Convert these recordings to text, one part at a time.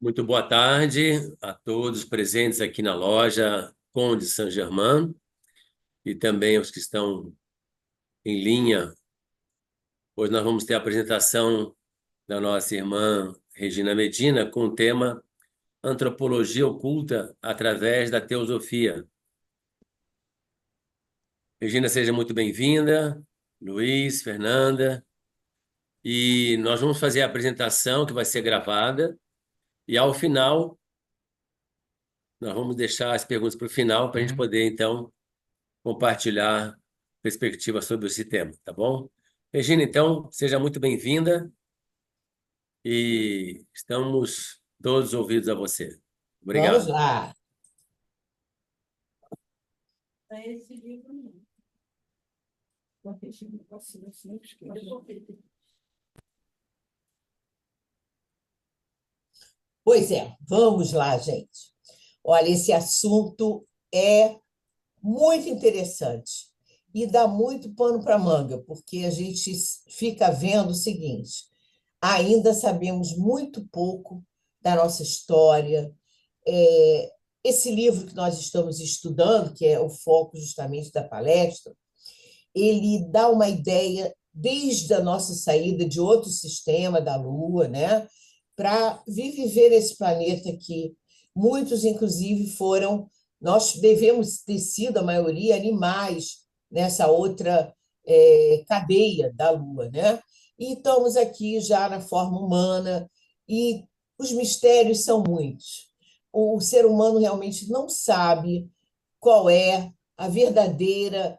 Muito boa tarde a todos presentes aqui na loja Conde Saint-Germain e também aos que estão em linha. Hoje nós vamos ter a apresentação da nossa irmã Regina Medina com o tema Antropologia Oculta através da Teosofia. Regina, seja muito bem-vinda. Luiz, Fernanda. E nós vamos fazer a apresentação que vai ser gravada e, ao final, nós vamos deixar as perguntas para o final para a gente poder, então, compartilhar perspectivas sobre esse tema, tá bom? Regina, então, seja muito bem-vinda e estamos todos ouvidos a você. Vamos Obrigado. lá. Pois é, vamos lá, gente. Olha, esse assunto é muito interessante e dá muito pano para manga, porque a gente fica vendo o seguinte: ainda sabemos muito pouco da nossa história. Esse livro que nós estamos estudando, que é o foco justamente da palestra, ele dá uma ideia desde a nossa saída de outro sistema, da Lua, né, para vir viver esse planeta aqui. Muitos, inclusive, foram. Nós devemos ter sido, a maioria, animais nessa outra cadeia da Lua, né? E estamos aqui já na forma humana, e os mistérios são muitos. O ser humano realmente não sabe qual é a verdadeira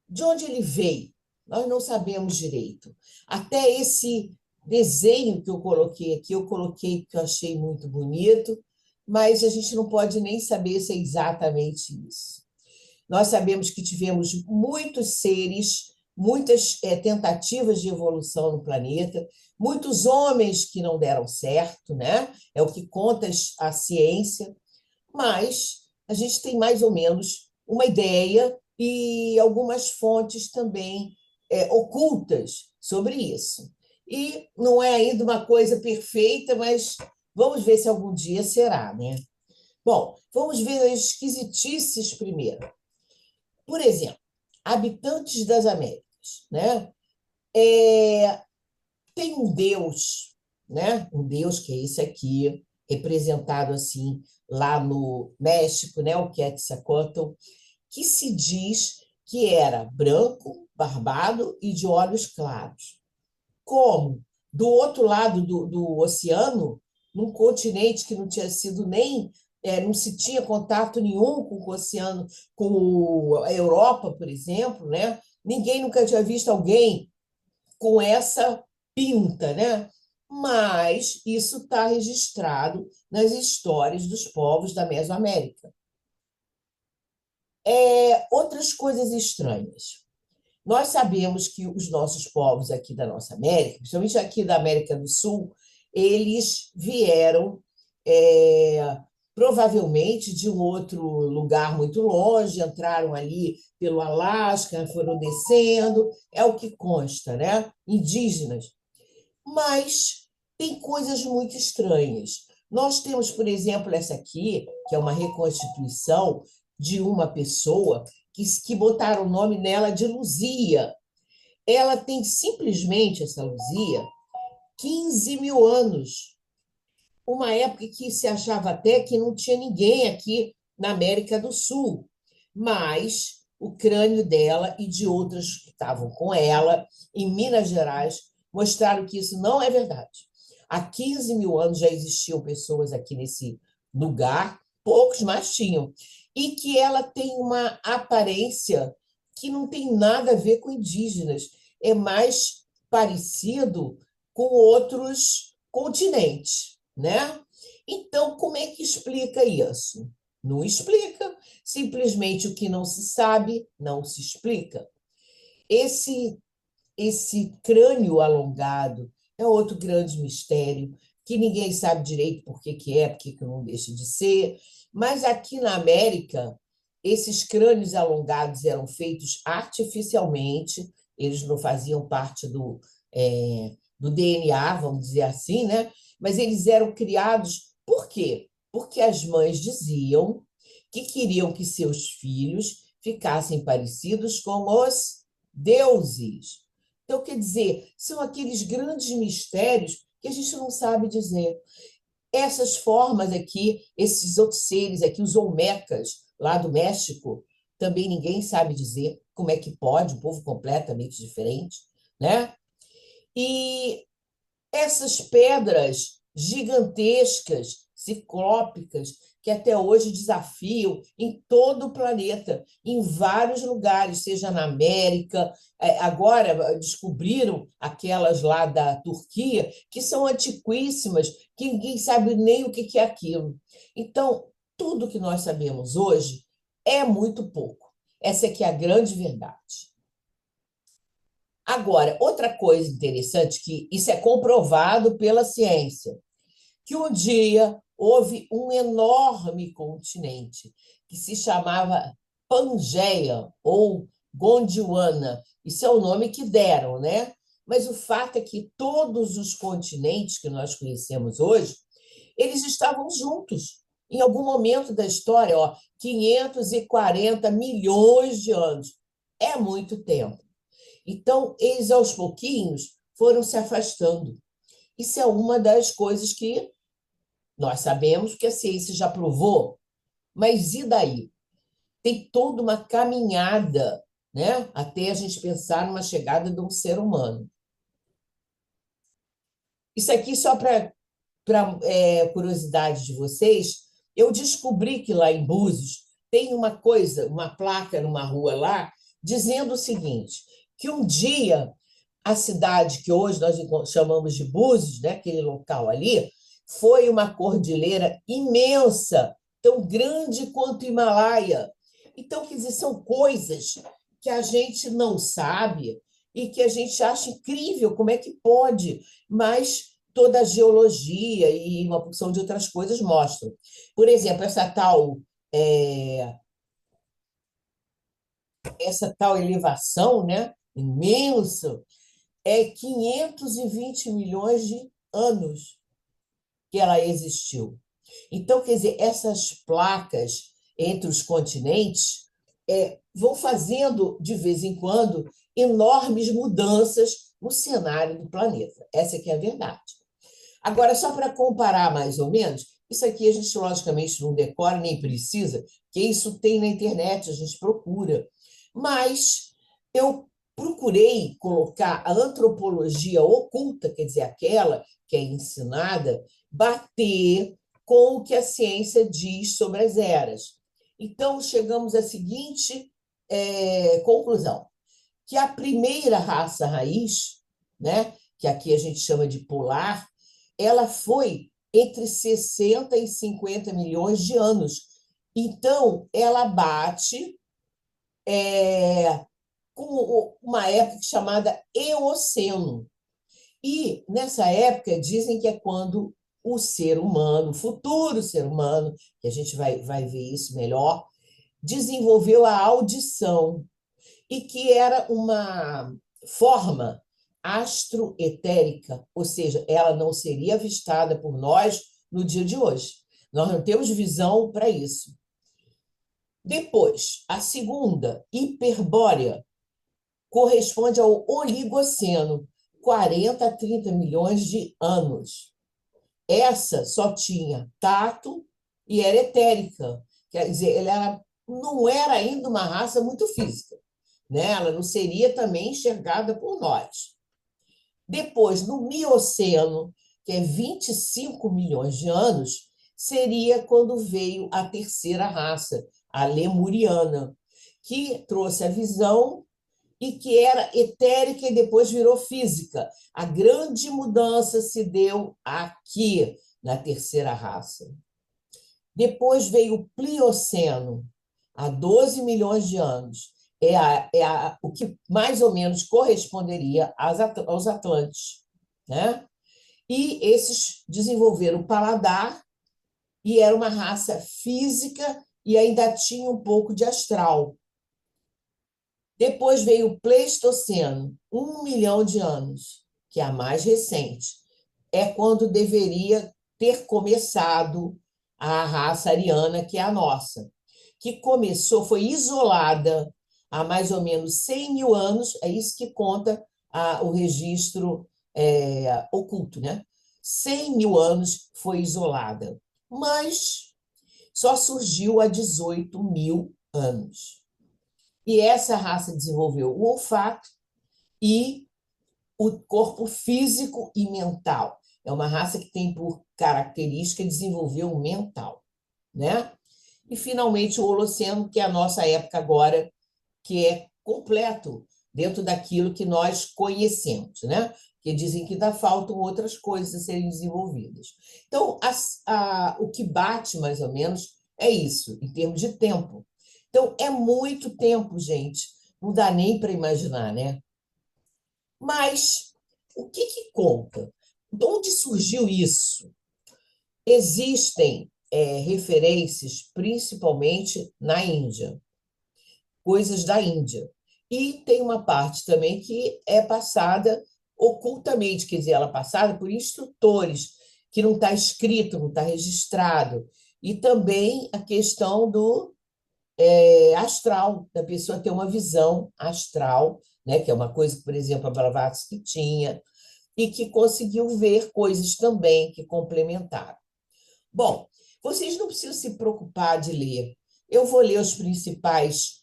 de onde ele veio. Nós não sabemos direito. Até esse desenho que eu coloquei aqui, eu coloquei porque eu achei muito bonito, mas a gente não pode nem saber se é exatamente isso. Nós sabemos que tivemos muitos seres, muitas tentativas de evolução no planeta, muitos homens que não deram certo, né? É o que conta a ciência, mas a gente tem mais ou menos uma ideia e algumas fontes também ocultas sobre isso. E não é ainda uma coisa perfeita, mas vamos ver se algum dia será, né? Bom, vamos ver as esquisitices primeiro. Por exemplo, habitantes das Américas, né? Tem um deus, né? Um deus que é esse aqui, representado assim lá no México, né? O Quetzalcóatl, que se diz que era branco, barbado e de olhos claros. Como do outro lado do oceano, num continente que não tinha sido nem não se tinha contato nenhum com o oceano, com a Europa, por exemplo, né? Ninguém nunca tinha visto alguém com essa pinta, né? Mas isso está registrado nas histórias dos povos da Mesoamérica. Outras coisas estranhas. Nós sabemos que os nossos povos aqui da nossa América, principalmente aqui da América do Sul, eles vieram provavelmente de um outro lugar muito longe, entraram ali pelo Alasca, foram descendo, é o que consta, né? Indígenas. Mas tem coisas muito estranhas. Nós temos, por exemplo, essa aqui, que é uma reconstituição de uma pessoa que botaram o nome nela de Luzia. Ela tem simplesmente, essa Luzia, 15 mil anos. Uma época que se achava até que não tinha ninguém aqui na América do Sul. Mas o crânio dela e de outras que estavam com ela, em Minas Gerais, mostraram que isso não é verdade. Há 15 mil anos já existiam pessoas aqui nesse lugar, poucos mais tinham, e que ela tem uma aparência que não tem nada a ver com indígenas, é mais parecido com outros continentes, né? Então, como é que explica isso? Não explica. Simplesmente o que não se sabe não se explica. Esse crânio alongado é outro grande mistério, que ninguém sabe direito por que é, por que não deixa de ser. Mas aqui na América, esses crânios alongados eram feitos artificialmente, eles não faziam parte do DNA, vamos dizer assim, né? Mas eles eram criados por quê? Porque as mães diziam que queriam que seus filhos ficassem parecidos com os deuses. Então, quer dizer, são aqueles grandes mistérios que a gente não sabe dizer. Essas formas aqui, esses outros seres aqui, os Olmecas, lá do México, também ninguém sabe dizer como é que pode, um povo completamente diferente, né? E essas pedras gigantescas, ciclópicas, que até hoje desafiam em todo o planeta, em vários lugares, seja na América. Agora descobriram aquelas lá da Turquia, que são antiquíssimas, que ninguém sabe nem o que é aquilo. Então, tudo que nós sabemos hoje é muito pouco. Essa aqui é a grande verdade. Agora, outra coisa interessante, que isso é comprovado pela ciência, que um dia houve um enorme continente que se chamava Pangeia ou Gondwana. Isso é o nome que deram, né? Mas o fato é que todos os continentes que nós conhecemos hoje, eles estavam juntos. Em algum momento da história, 540 milhões de anos. É muito tempo. Então, eles aos pouquinhos foram se afastando. Isso é uma das coisas que nós sabemos que a ciência já provou, mas e daí? Tem toda uma caminhada, né, até a gente pensar numa chegada de um ser humano. Isso aqui, só para curiosidade de vocês, eu descobri que lá em Búzios tem uma coisa, uma placa numa rua lá, dizendo o seguinte, que um dia a cidade que hoje nós chamamos de Búzios, né, aquele local ali, foi uma cordilheira imensa, tão grande quanto o Himalaia. Então, quer dizer, são coisas que a gente não sabe e que a gente acha incrível, como é que pode, mas toda a geologia e uma porção de outras coisas mostram. Por exemplo, é, essa tal elevação, né, imensa, é 520 milhões de anos que ela existiu. Então, quer dizer, essas placas entre os continentes vão fazendo, de vez em quando, enormes mudanças no cenário do planeta. Essa que é a verdade. Agora, só para comparar mais ou menos, isso aqui a gente, logicamente, não decora, nem precisa, porque isso tem na internet, a gente procura. Mas eu procurei colocar a antropologia oculta, quer dizer, aquela que é ensinada, bater com o que a ciência diz sobre as eras. Então, chegamos à seguinte conclusão, que a primeira raça raiz, né, que aqui a gente chama de polar, ela foi entre 60 e 50 milhões de anos. Então, ela bate com uma época chamada Eoceno. E, nessa época, dizem que é quando o ser humano, o futuro ser humano, que a gente vai ver isso melhor, desenvolveu a audição, e que era uma forma astroetérica, ou seja, ela não seria avistada por nós no dia de hoje. Nós não temos visão para isso. Depois, a segunda, Hiperbórea, corresponde ao Oligoceno, 40 a 30 milhões de anos. Essa só tinha tato e era etérica, quer dizer, não era ainda uma raça muito física, né? Ela não seria também enxergada por nós. Depois, no Mioceno, que é 25 milhões de anos, seria quando veio a terceira raça, a Lemuriana, que trouxe a visão e que era etérica e depois virou física. A grande mudança se deu aqui, na terceira raça. Depois veio o Plioceno, há 12 milhões de anos. O que mais ou menos corresponderia aos Atlantes, né? E esses desenvolveram o paladar e era uma raça física e ainda tinha um pouco de astral. Depois veio o Pleistoceno, 1 milhão de anos. que é a mais recente, é quando deveria ter começado a raça ariana, que é a nossa, que começou, foi isolada há mais ou menos 100 mil anos, é isso que conta o registro oculto, né? 100 mil anos foi isolada, mas só surgiu há 18 mil anos. E essa raça desenvolveu o olfato e o corpo físico e mental. É uma raça que tem por característica desenvolver o mental, né? E, finalmente, o Holoceno, que é a nossa época agora, que é completo dentro daquilo que nós conhecemos, né? Porque dizem que ainda faltam outras coisas a serem desenvolvidas. Então, o que bate, mais ou menos, é isso, em termos de tempo. Então, é muito tempo, gente. Não dá nem para imaginar, né? Mas o que conta? De onde surgiu isso? Existem referências, principalmente na Índia, coisas da Índia. E tem uma parte também que é passada ocultamente, quer dizer, ela é passada por instrutores, que não está escrito, não está registrado. E também a questão do astral, da pessoa ter uma visão astral, né, que é uma coisa que, por exemplo, a Blavatsky tinha, e que conseguiu ver coisas também que complementaram. Bom, vocês não precisam se preocupar de ler. Eu vou ler as principais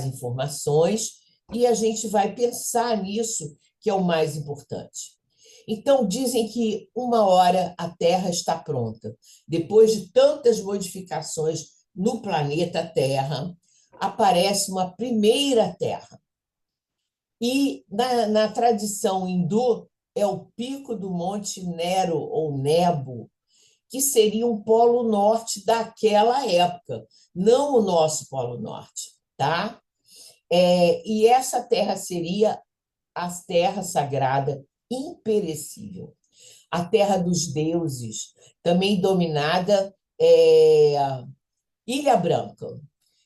informações e a gente vai pensar nisso, que é o mais importante. Então, dizem que uma hora a Terra está pronta. Depois de tantas modificações no planeta Terra, aparece uma primeira Terra. E na tradição hindu, é o pico do Monte Nero, ou Nebo, que seria um polo norte daquela época, não o nosso polo norte, tá? E essa terra seria a terra sagrada imperecível, a terra dos deuses, também dominada Ilha Branca.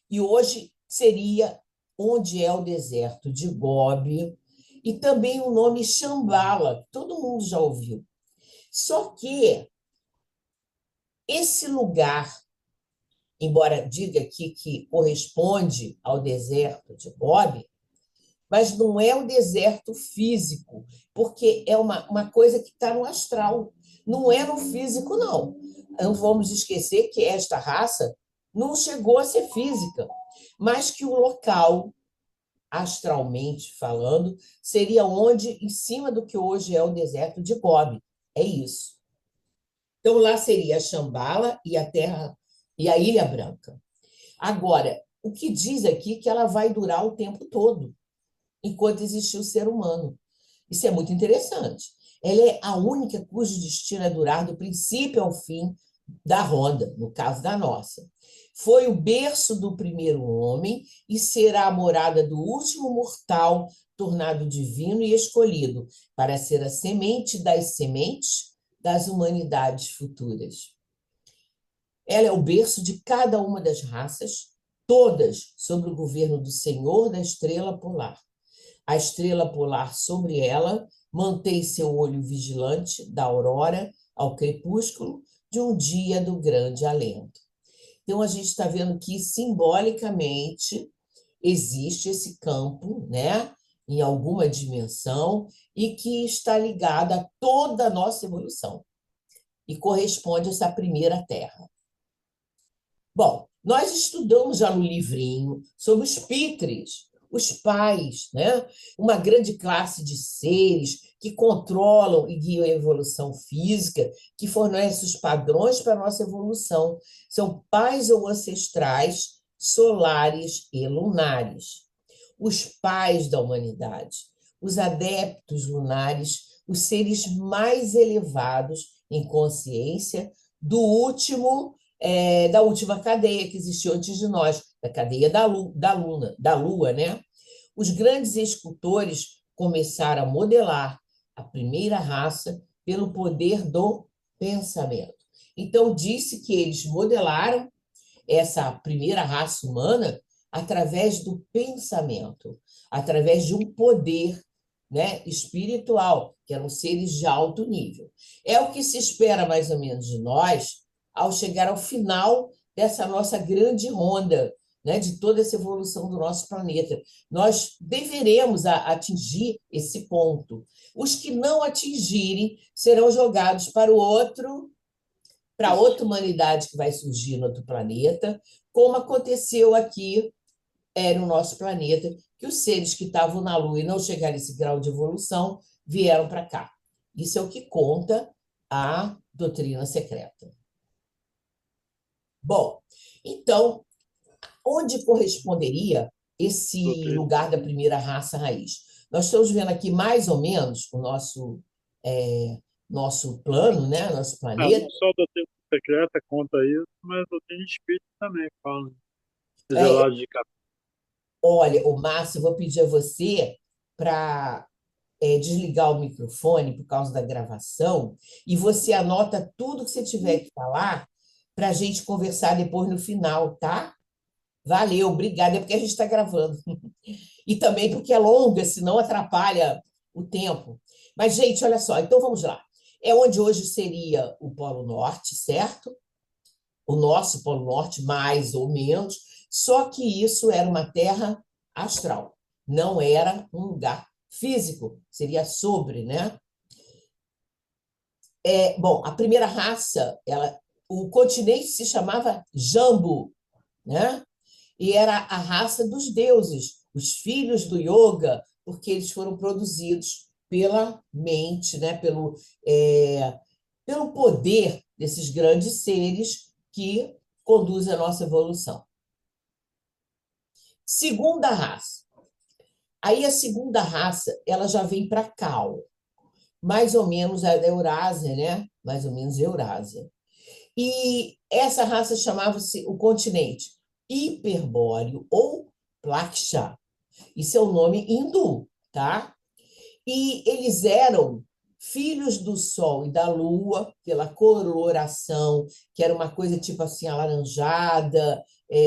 E hoje seria onde é o deserto de Gobi, e também o nome Shambhala, que todo mundo já ouviu. Só que esse lugar, embora diga aqui que corresponde ao deserto de Gobi, mas não é o deserto físico, porque é uma coisa que está no astral, não é no físico, não. Não vamos esquecer que esta raça não chegou a ser física, mas que o local, astralmente falando, seria onde, em cima do que hoje é o deserto de Gobi. É isso. Então, lá seria a Shambhala e a Terra e a Ilha Branca. Agora, o que diz aqui é que ela vai durar o tempo todo, enquanto existir o ser humano. Isso é muito interessante. Ela é a única cujo destino é durar do princípio ao fim da ronda, no caso da nossa. Foi o berço do primeiro homem e será a morada do último mortal, tornado divino e escolhido, para ser a semente das sementes das humanidades futuras. Ela é o berço de cada uma das raças, todas sob o governo do Senhor da estrela polar. A estrela polar sobre ela mantém seu olho vigilante da aurora ao crepúsculo de um dia do grande alento. Então, a gente está vendo que, simbolicamente, existe esse campo, né, em alguma dimensão, e que está ligado a toda a nossa evolução, e corresponde a essa primeira Terra. Bom, nós estudamos já no livrinho sobre os Pitres, os pais, né? Uma grande classe de seres que controlam e guiam a evolução física, que fornecem os padrões para a nossa evolução. São pais ou ancestrais solares e lunares. Os pais da humanidade, os adeptos lunares, os seres mais elevados em consciência da última cadeia que existiu antes de nós, da cadeia da Lua, né? Os grandes escultores começaram a modelar a primeira raça pelo poder do pensamento. Então, disse que eles modelaram essa primeira raça humana através do pensamento, através de um poder, né, espiritual, que eram seres de alto nível. É o que se espera mais ou menos de nós ao chegar ao final dessa nossa grande ronda, né, de toda essa evolução do nosso planeta. Nós deveremos atingir esse ponto. Os que não atingirem serão jogados para outra humanidade que vai surgir no outro planeta, como aconteceu aqui no nosso planeta, que os seres que estavam na Lua e não chegaram a esse grau de evolução vieram para cá. Isso é o que conta a doutrina secreta. Bom, então, onde corresponderia esse Doutrina. lugar da primeira raça raiz? Nós estamos vendo aqui mais ou menos o nosso plano, né? Nosso planeta. Não só a doutrina secreta conta isso, mas a doutrina espírita também fala. É, Zelado de capeta. olha, o Márcio, eu vou pedir a você para desligar o microfone por causa da gravação e você anota tudo que você tiver que falar para a gente conversar depois no final, tá? Valeu, obrigada. É porque a gente está gravando. E também porque é longa, senão atrapalha o tempo. Mas, gente, olha só, então vamos lá. É onde hoje seria o Polo Norte, certo? O nosso Polo Norte, mais ou menos, só que isso era uma terra astral, não era um lugar físico, seria sobre, né? Bom, a primeira raça, o continente se chamava Jambu, né? E era a raça dos deuses, os filhos do yoga, porque eles foram produzidos pela mente, né? Pelo poder desses grandes seres que conduzem a nossa evolução. Segunda raça. Aí a segunda raça, ela já vem para cá, mais ou menos a da Eurásia, né? Mais ou menos a Eurásia. E essa raça chamava-se o continente Hiperbóreo ou Plaksha. Isso é o nome hindu, tá? E eles eram filhos do Sol e da Lua, pela coloração, que era uma coisa tipo assim, alaranjada,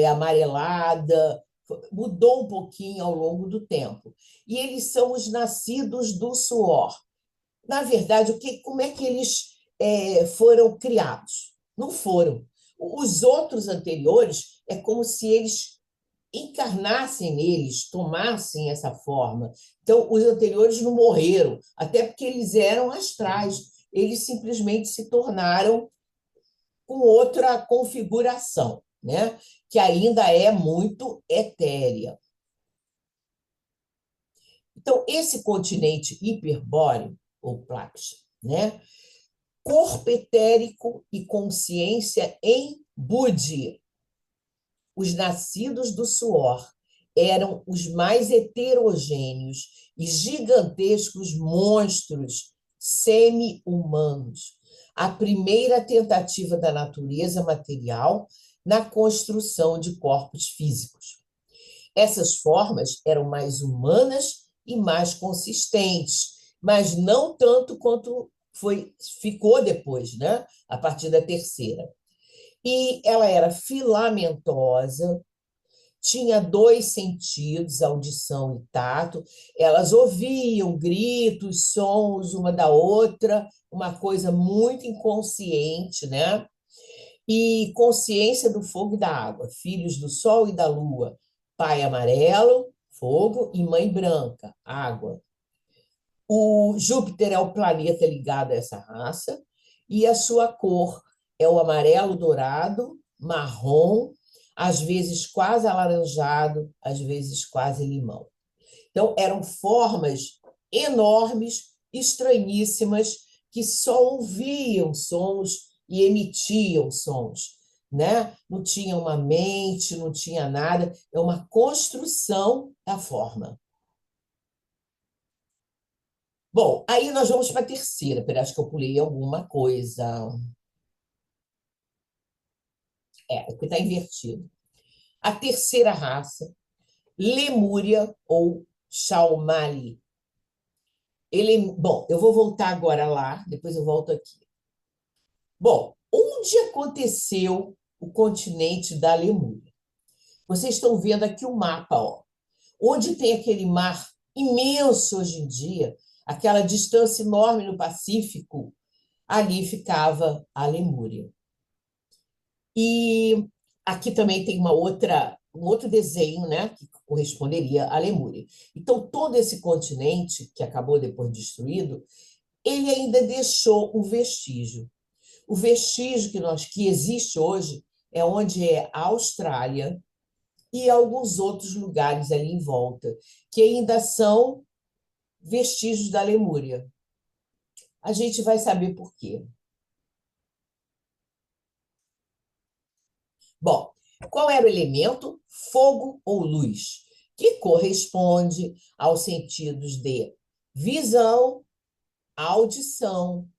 amarelada, mudou um pouquinho ao longo do tempo. E eles são os nascidos do suor. Na verdade, como é que eles foram criados? Não foram. Os outros anteriores é como se eles encarnassem neles, tomassem essa forma. Então, os anteriores não morreram, até porque eles eram astrais. Eles simplesmente se tornaram com outra configuração, né? Que ainda é muito etérea. Então, esse continente hiperbóreo, ou Plaksha, né? Corpo etérico e consciência em Budi. Os nascidos do suor eram os mais heterogêneos e gigantescos monstros semi-humanos. A primeira tentativa da natureza material na construção de corpos físicos. Essas formas eram mais humanas e mais consistentes, mas não tanto quanto ficou depois, né? A partir da terceira. E ela era filamentosa, tinha 2 sentidos, audição e tato. Elas ouviam gritos, sons uma da outra, uma coisa muito inconsciente, né? E consciência do fogo e da água, filhos do sol e da lua, pai amarelo, fogo, e mãe branca, água. O Júpiter é o planeta ligado a essa raça, e a sua cor é o amarelo dourado, marrom, às vezes quase alaranjado, às vezes quase limão. Então, eram formas enormes, estranhíssimas, que só ouviam sons e emitiam sons, né? Não tinha uma mente, não tinha nada, é uma construção da forma. Bom, aí nós vamos para a terceira. Peraí, acho que eu pulei alguma coisa. Porque está invertido. A terceira raça, Lemúria ou Shaumali. Bom, eu vou voltar agora lá, depois eu volto aqui. Bom, onde aconteceu o continente da Lemúria? Vocês estão vendo aqui o mapa, ó, onde tem aquele mar imenso hoje em dia, aquela distância enorme no Pacífico, ali ficava a Lemúria. E aqui também tem um outro desenho, né, que corresponderia à Lemúria. Então, todo esse continente, que acabou depois destruído, ele ainda deixou um vestígio. O vestígio que existe hoje é onde é a Austrália e alguns outros lugares ali em volta, que ainda são vestígios da Lemúria. A gente vai saber por quê. Bom, qual era o elemento? Fogo ou luz, que corresponde aos sentidos de visão, audição,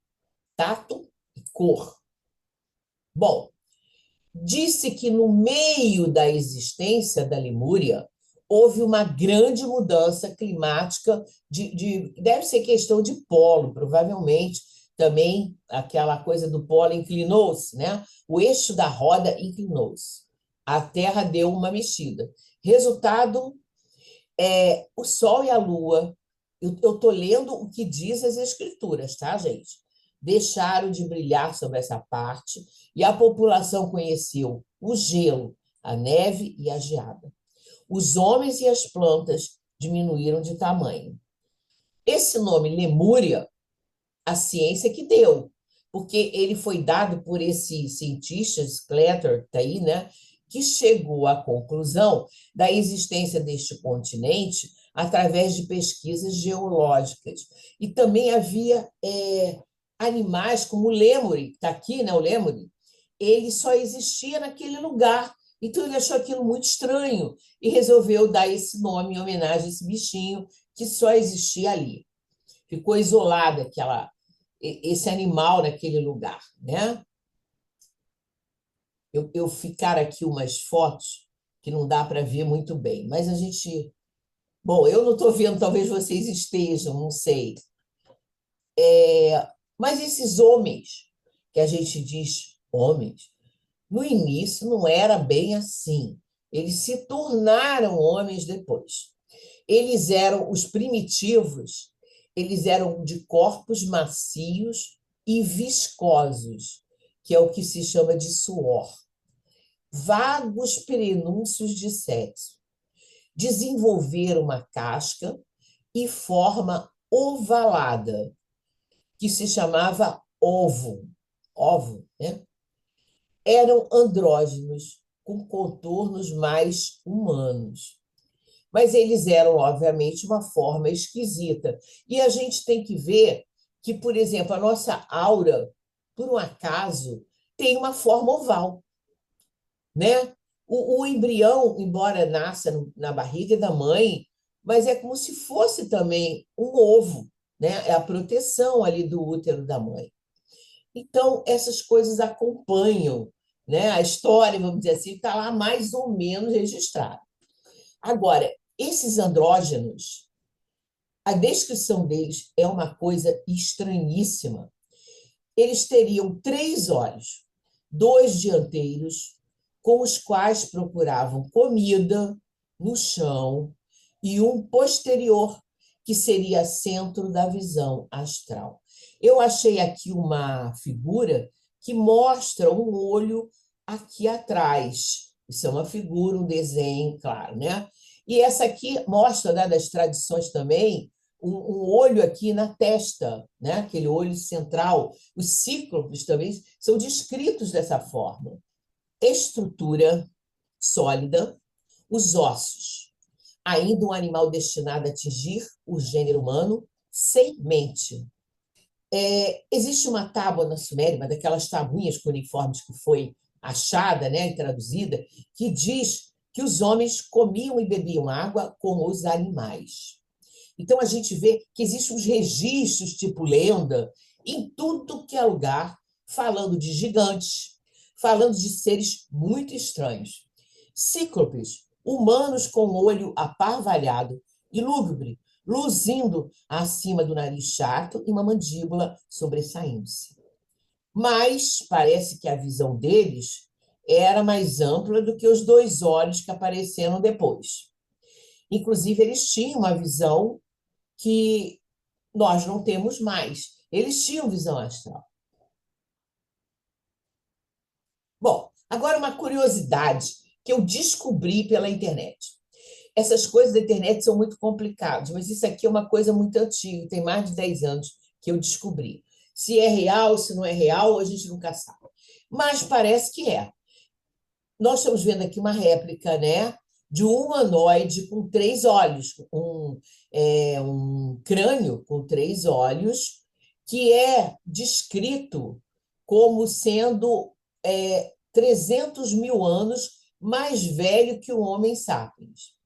tato e cor. Bom, disse que no meio da existência da Lemúria houve uma grande mudança climática, deve ser questão de polo, provavelmente também aquela coisa do polo inclinou-se, né? O eixo da roda inclinou-se. A Terra deu uma mexida. Resultado, o Sol e a Lua, eu estou lendo o que diz as Escrituras, tá, gente? Deixaram de brilhar sobre essa parte e a população conheceu o gelo, a neve e a geada. Os homens e as plantas diminuíram de tamanho. Esse nome Lemúria, a ciência que deu, porque ele foi dado por esse cientista, Sclater, tá aí, né, que chegou à conclusão da existência deste continente através de pesquisas geológicas. E também havia animais como o lêmure, que está aqui, né, o lêmure, ele só existia naquele lugar. Então, ele achou aquilo muito estranho e resolveu dar esse nome em homenagem a esse bichinho que só existia ali. Ficou isolado esse animal naquele lugar, né? Eu ficar aqui umas fotos que não dá para ver muito bem, mas a gente... Bom, eu não estou vendo, talvez vocês estejam, não sei. Mas esses homens, que a gente diz homens, no início não era bem assim. Eles se tornaram homens depois. Eles eram os primitivos, eles eram de corpos macios e viscosos, que é o que se chama de suor. Vagos prenúncios de sexo. Desenvolveram uma casca e forma ovalada, que se chamava ovo. Ovo, né? Eram andrógenos, com contornos mais humanos. Mas eles eram, obviamente, uma forma esquisita. E a gente tem que ver que, por exemplo, a nossa aura, por um acaso, tem uma forma oval, né? O embrião, embora nasça na barriga da mãe, mas é como se fosse também um ovo, né? É a proteção ali do útero da mãe. Então, essas coisas acompanham, né? A história, vamos dizer assim, está lá mais ou menos registrada. Agora, esses andrógenos, a descrição deles é uma coisa estranhíssima. Eles teriam 3 olhos, 2 dianteiros, com os quais procuravam comida no chão, e um posterior, que seria centro da visão astral. Eu achei aqui uma figura que mostra um olho aqui atrás. Isso é uma figura, um desenho, claro, né? E essa aqui mostra, né, das tradições também, um olho aqui na testa, né? Aquele olho central. Os cíclopes também são descritos dessa forma. Estrutura sólida, os ossos. Ainda um animal destinado a atingir o gênero humano sem mente. Existe uma tábua na Suméria, uma daquelas tabuinhas cuneiformes que foi achada, né, e traduzida, que diz que os homens comiam e bebiam água como os animais. Então, a gente vê que existem uns registros, tipo lenda, em tudo que é lugar, falando de gigantes, falando de seres muito estranhos. Cíclopes, humanos com o olho aparvalhado e lúgubre, luzindo acima do nariz chato e uma mandíbula sobressaindo-se. Mas parece que a visão deles era mais ampla do que os 2 olhos que apareceram depois. Inclusive, eles tinham uma visão que nós não temos mais. Eles tinham visão astral. Bom, agora uma curiosidade que eu descobri pela internet. Essas coisas da internet são muito complicadas, mas isso aqui é uma coisa muito antiga, tem mais de 10 anos que eu descobri. Se é real, se não é real, a gente nunca sabe. Mas parece que é. Nós estamos vendo aqui uma réplica, né, de um humanoide com 3 olhos, um crânio com 3 olhos, que é descrito como sendo 300 mil anos mais velho que o Homo sapiens.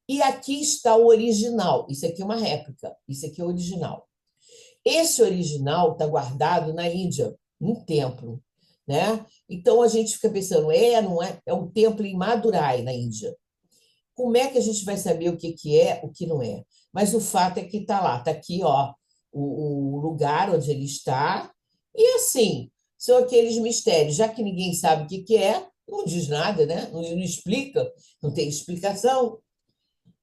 E aqui está o original. Isso aqui é uma réplica, isso aqui é o original. Esse original está guardado na Índia, num templo, né? Então a gente fica pensando, não é? É um templo em Madurai, na Índia. Como é que a gente vai saber o que é, o que não é? Mas o fato é que está lá, está aqui, ó, o lugar onde ele está. E assim, são aqueles mistérios, já que ninguém sabe o que é, não diz nada, né? Não explica, não tem explicação.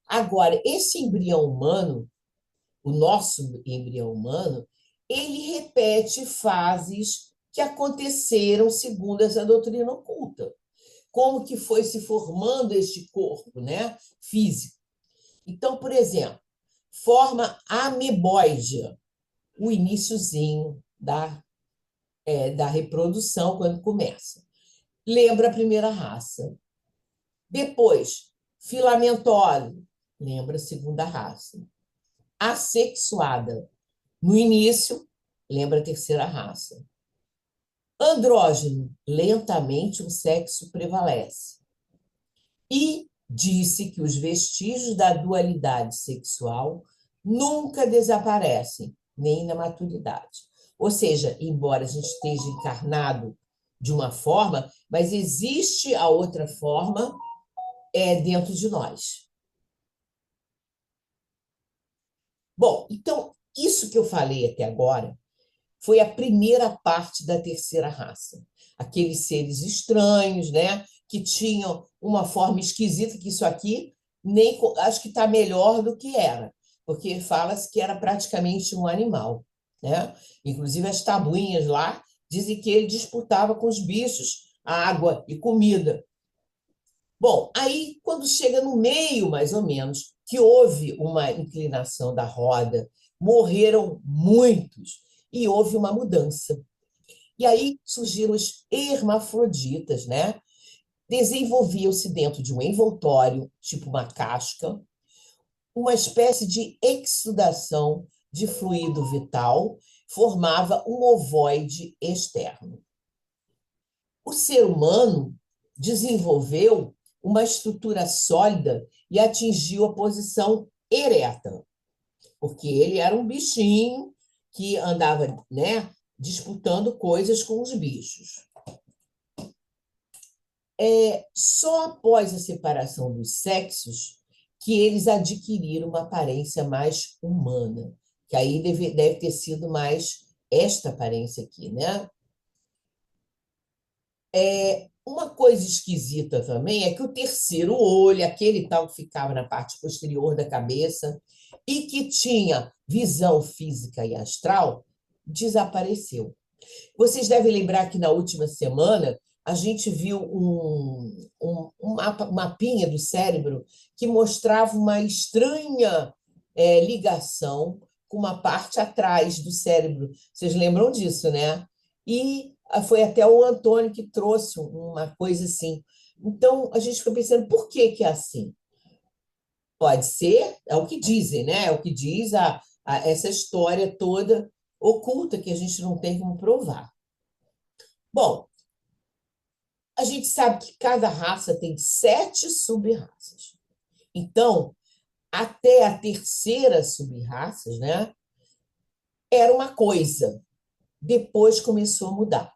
Agora, esse embrião humano, o nosso embrião humano, ele repete fases que aconteceram segundo essa doutrina oculta. Como que foi se formando este corpo, né, físico. Então, por exemplo, forma ameboide, o iniciozinho da reprodução, quando começa. Lembra a primeira raça. Depois, filamentose, lembra a segunda raça. Assexuada, no início, lembra a terceira raça. Andrógeno, lentamente o sexo prevalece. E disse que os vestígios da dualidade sexual nunca desaparecem, nem na maturidade. Ou seja, embora a gente esteja encarnado de uma forma, mas existe a outra forma dentro de nós. Bom, então, isso que eu falei até agora foi a primeira parte da terceira raça. Aqueles seres estranhos, né, que tinham uma forma esquisita, que isso aqui nem acho que está melhor do que era, porque fala-se que era praticamente um animal, né? Inclusive as tabuinhas lá dizem que ele disputava com os bichos água e comida. Bom, aí quando chega no meio, mais ou menos, que houve uma inclinação da roda, morreram muitos e houve uma mudança. E aí surgiram os hermafroditas, né? Desenvolviam-se dentro de um envoltório, tipo uma casca, uma espécie de exudação de fluido vital, formava um ovoide externo. O ser humano desenvolveu uma estrutura sólida e atingiu a posição ereta, porque ele era um bichinho que andava, né, disputando coisas com os bichos. Só após a separação dos sexos que eles adquiriram uma aparência mais humana, que aí deve ter sido mais esta aparência aqui, né? Uma coisa esquisita também é que o terceiro olho, aquele tal que ficava na parte posterior da cabeça e que tinha visão física e astral, desapareceu. Vocês devem lembrar que na última semana a gente viu um mapinha do cérebro que mostrava uma estranha ligação com uma parte atrás do cérebro. Vocês lembram disso, né? E foi até o Antônio que trouxe uma coisa assim. Então, a gente fica pensando, por que que é assim? Pode ser, é o que dizem, né? É o que diz essa história toda oculta que a gente não tem como provar. Bom, a gente sabe que cada raça tem 7 sub-raças. Então, até a terceira sub-raça, né, era uma coisa. Depois começou a mudar.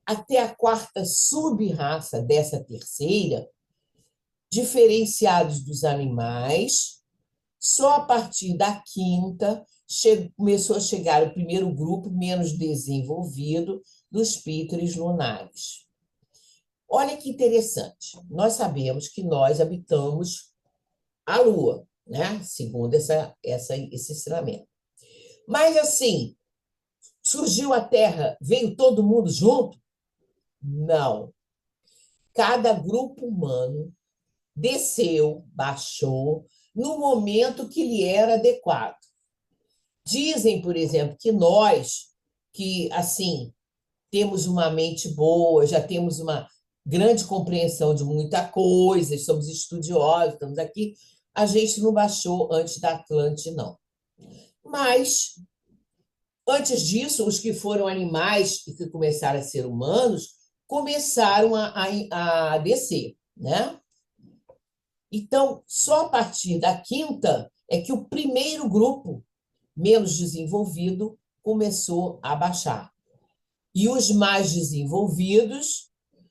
Até a quarta sub-raça dessa terceira, diferenciados dos animais, só a partir da quinta começou a chegar o primeiro grupo menos desenvolvido dos píteros lunares. Olha que interessante. Nós sabemos que nós habitamos a Lua, né? Segundo esse ensinamento. Mas, assim, surgiu a Terra, veio todo mundo junto? Não. Cada grupo humano desceu, baixou, no momento que lhe era adequado. Dizem, por exemplo, que nós, que assim temos uma mente boa, já temos uma grande compreensão de muita coisa, somos estudiosos, estamos aqui, a gente não baixou antes da Atlântida, não. Mas, antes disso, os que foram animais e que começaram a ser humanos começaram a descer, né? Então, só a partir da quinta é que o primeiro grupo, menos desenvolvido, começou a baixar. E os mais desenvolvidos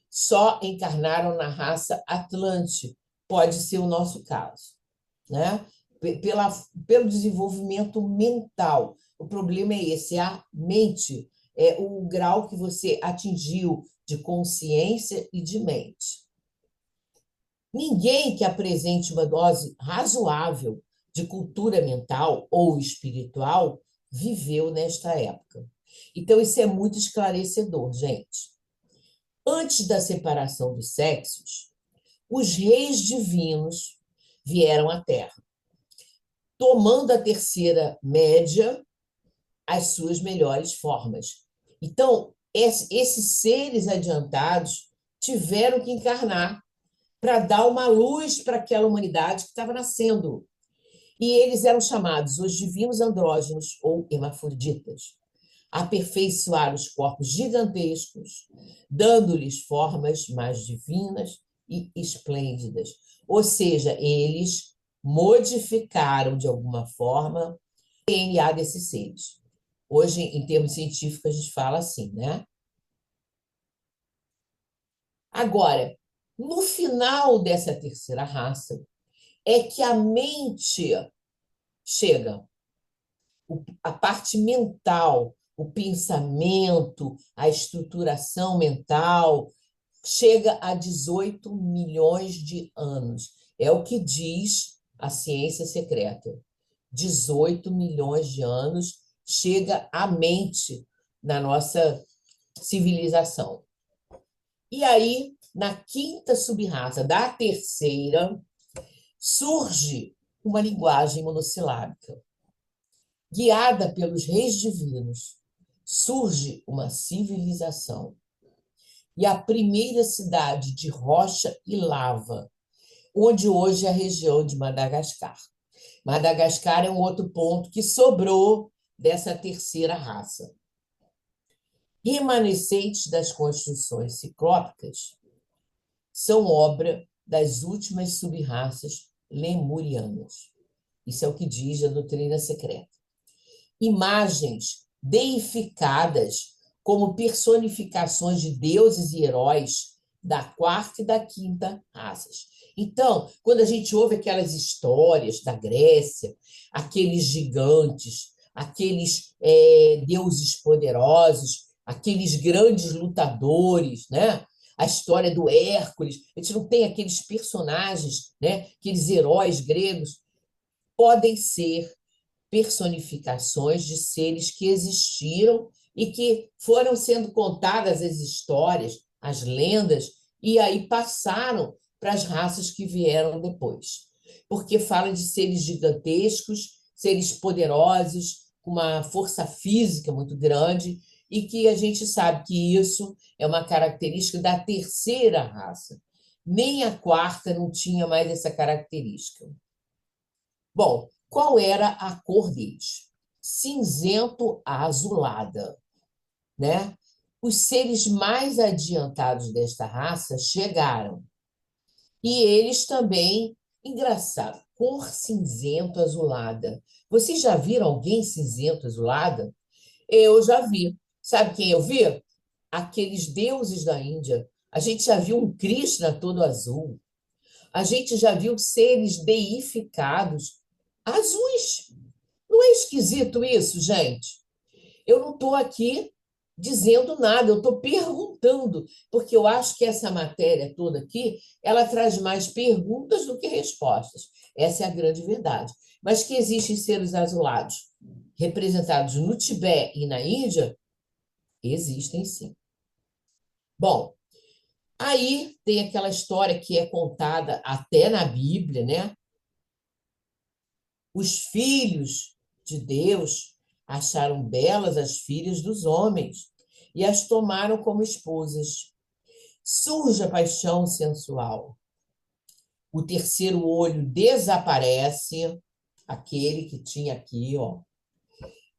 só encarnaram na raça Atlante. Pode ser o nosso caso, né? Pelo desenvolvimento mental. O problema é esse, é a mente, é o grau que você atingiu de consciência e de mente. Ninguém que apresente uma dose razoável de cultura mental ou espiritual viveu nesta época. Então, isso é muito esclarecedor, gente. Antes da separação dos sexos, os reis divinos vieram à Terra, tomando a terceira média as suas melhores formas. Então, esses seres adiantados tiveram que encarnar para dar uma luz para aquela humanidade que estava nascendo. E eles eram chamados os divinos andrógenos ou hermafroditas. Aperfeiçoaram os corpos gigantescos, dando-lhes formas mais divinas e esplêndidas. Ou seja, eles modificaram, de alguma forma, o DNA desses seres. Hoje, em termos científicos, a gente fala assim, né? Agora, no final dessa terceira raça, é que a mente chega, a parte mental, o pensamento, a estruturação mental, chega a 18 milhões de anos. É o que diz a ciência secreta. 18 milhões de anos chega a mente na nossa civilização. E aí, na quinta subraça da terceira, surge uma linguagem monossilábica. Guiada pelos reis divinos, surge uma civilização. E a primeira cidade de rocha e lava, onde hoje é a região de Madagascar. Madagascar é um outro ponto que sobrou dessa terceira raça. Remanescentes das construções ciclópicas são obra das últimas subraças lemurianas. Isso é o que diz a doutrina secreta. Imagens deificadas como personificações de deuses e heróis da quarta e da quinta raças. Então, quando a gente ouve aquelas histórias da Grécia, aqueles gigantes, aqueles deuses poderosos, aqueles grandes lutadores, né? A história do Hércules, a gente não tem aqueles personagens, né? Aqueles heróis gregos, podem ser personificações de seres que existiram e que foram sendo contadas as histórias, as lendas, e aí passaram para as raças que vieram depois. Porque fala de seres gigantescos, seres poderosos, com uma força física muito grande, e que a gente sabe que isso é uma característica da terceira raça. Nem a quarta não tinha mais essa característica. Bom, qual era a cor deles? Cinzento azulada, né? Os seres mais adiantados desta raça chegaram. E eles também, engraçado, cor cinzento azulada. Vocês já viram alguém cinzento azulada? Eu já vi. Sabe quem eu vi? Aqueles deuses da Índia. A gente já viu um Krishna todo azul. A gente já viu seres deificados azuis. Não é esquisito isso, gente? Eu não estou aqui dizendo nada, eu estou perguntando, porque eu acho que essa matéria toda aqui, ela traz mais perguntas do que respostas. Essa é a grande verdade. Mas que existem seres azulados representados no Tibete e na Índia, existem sim. Bom, aí tem aquela história que é contada até na Bíblia, né? Os filhos de Deus acharam belas as filhas dos homens e as tomaram como esposas. Surge a paixão sensual. O terceiro olho desaparece, aquele que tinha aqui, ó,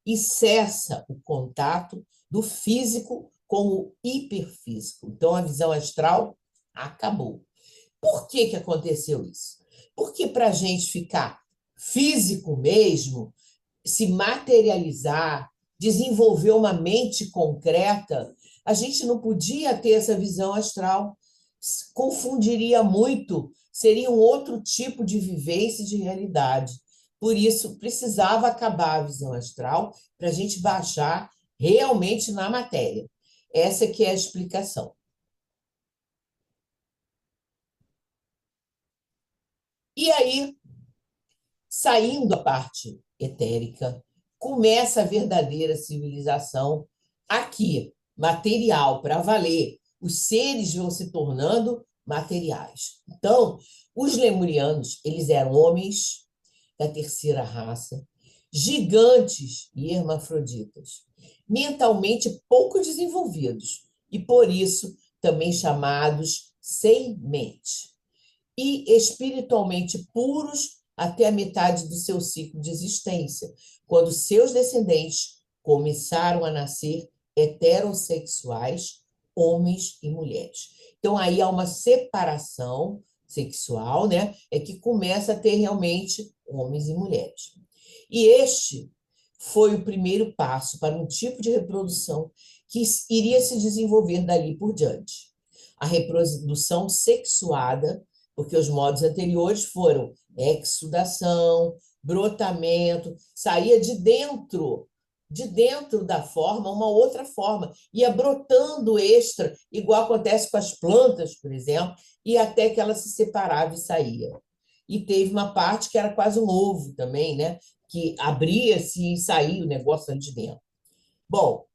e cessa o contato do físico com o hiperfísico. Então, a visão astral acabou. Por que aconteceu isso? Porque para a gente ficar físico mesmo, se materializar, desenvolver uma mente concreta, a gente não podia ter essa visão astral. Confundiria muito, seria um outro tipo de vivência de realidade. Por isso, precisava acabar a visão astral para a gente baixar realmente na matéria. Essa que é a explicação. E aí, saindo a parte etérica, começa a verdadeira civilização aqui, material, para valer. Os seres vão se tornando materiais. Então, os lemurianos, eles eram homens da terceira raça, gigantes e hermafroditas, mentalmente pouco desenvolvidos e, por isso, também chamados sem mente, e espiritualmente puros até a metade do seu ciclo de existência, quando seus descendentes começaram a nascer heterossexuais, homens e mulheres. Então, aí há uma separação sexual, né? É que começa a ter realmente homens e mulheres. E este foi o primeiro passo para um tipo de reprodução que iria se desenvolver dali por diante. A reprodução sexuada, porque os modos anteriores foram exsudação, brotamento, saía de dentro da forma, uma outra forma, ia brotando extra, igual acontece com as plantas, por exemplo, e até que ela se separava e saía. E teve uma parte que era quase um ovo também, né? Que abria-se e saía o negócio ali de dentro. Bom,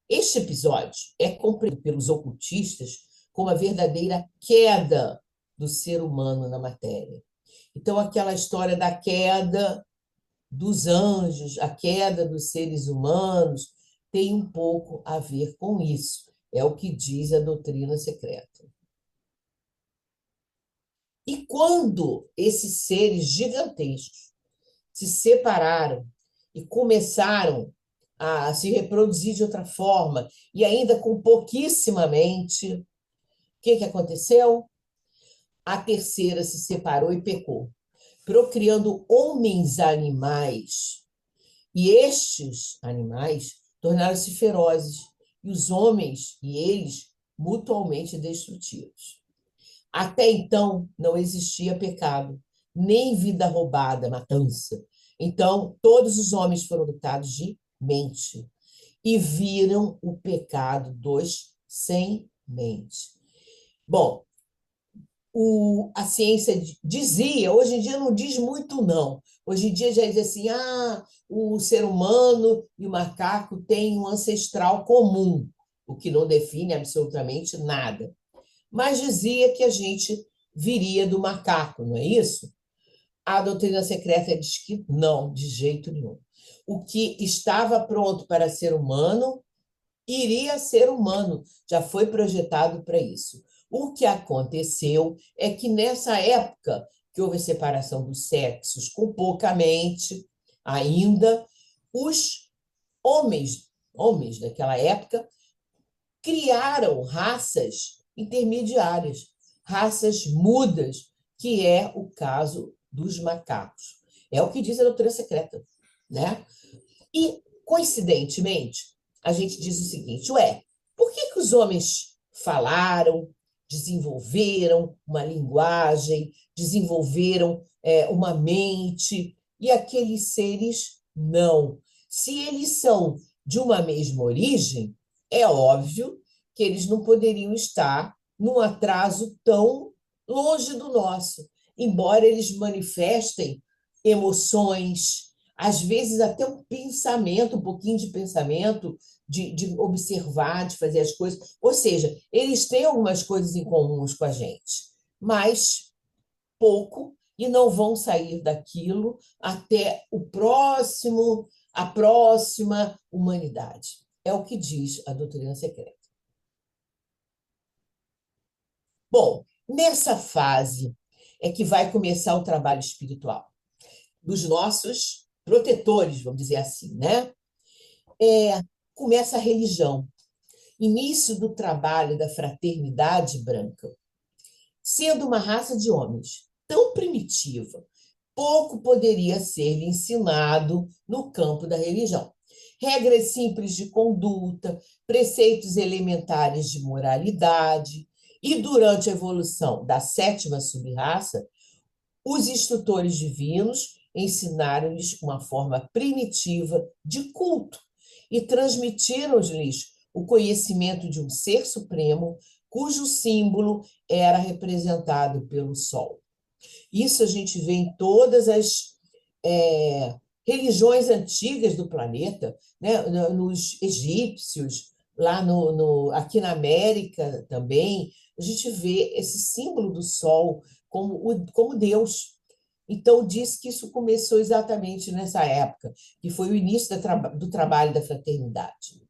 este episódio é compreendido pelos ocultistas como a verdadeira queda do ser humano na matéria. Então, aquela história da queda dos anjos, a queda dos seres humanos, tem um pouco a ver com isso. É o que diz a doutrina secreta. E quando esses seres gigantescos se separaram e começaram a se reproduzir de outra forma, e ainda com pouquíssima mente, o que aconteceu? A terceira se separou e pecou, procriando homens-animais. E estes animais tornaram-se ferozes, e os homens e eles mutuamente destrutivos. Até então, não existia pecado, nem vida roubada, matança. Então, todos os homens foram dotados de mente e viram o pecado dos sem mente. Bom, a ciência dizia, hoje em dia não diz muito, não. Hoje em dia já diz assim, o ser humano e o macaco têm um ancestral comum, o que não define absolutamente nada. Mas dizia que a gente viria do macaco, não é isso? A doutrina secreta diz que não, de jeito nenhum. O que estava pronto para ser humano, iria ser humano, já foi projetado para isso. O que aconteceu é que nessa época que houve a separação dos sexos, com pouca mente ainda, os homens daquela época criaram raças intermediárias, raças mudas, que é o caso dos macacos. É o que diz a doutrina secreta, né? E, coincidentemente, a gente diz o seguinte, por que os homens falaram, desenvolveram uma linguagem, desenvolveram uma mente, e aqueles seres não? Se eles são de uma mesma origem, é óbvio que eles não poderiam estar num atraso tão longe do nosso. embora eles manifestem emoções, às vezes até um pensamento, um pouquinho de pensamento, de observar, de fazer as coisas. Ou seja, eles têm algumas coisas em comuns com a gente, mas pouco, e não vão sair daquilo até a próxima humanidade. É o que diz a doutrina secreta. Bom, nessa fase é que vai começar o trabalho espiritual dos nossos protetores, vamos dizer assim, né? Começa a religião, início do trabalho da fraternidade branca. Sendo uma raça de homens tão primitiva, pouco poderia ser ensinado no campo da religião. Regras simples de conduta, preceitos elementares de moralidade, e durante a evolução da sétima subraça, os instrutores divinos ensinaram-lhes uma forma primitiva de culto e transmitiram-lhes o conhecimento de um ser supremo, cujo símbolo era representado pelo Sol. Isso a gente vê em todas as religiões antigas do planeta, né? Nos egípcios, lá aqui na América também, a gente vê esse símbolo do Sol como Deus. Então, diz que isso começou exatamente nessa época, que foi o início do trabalho da fraternidade.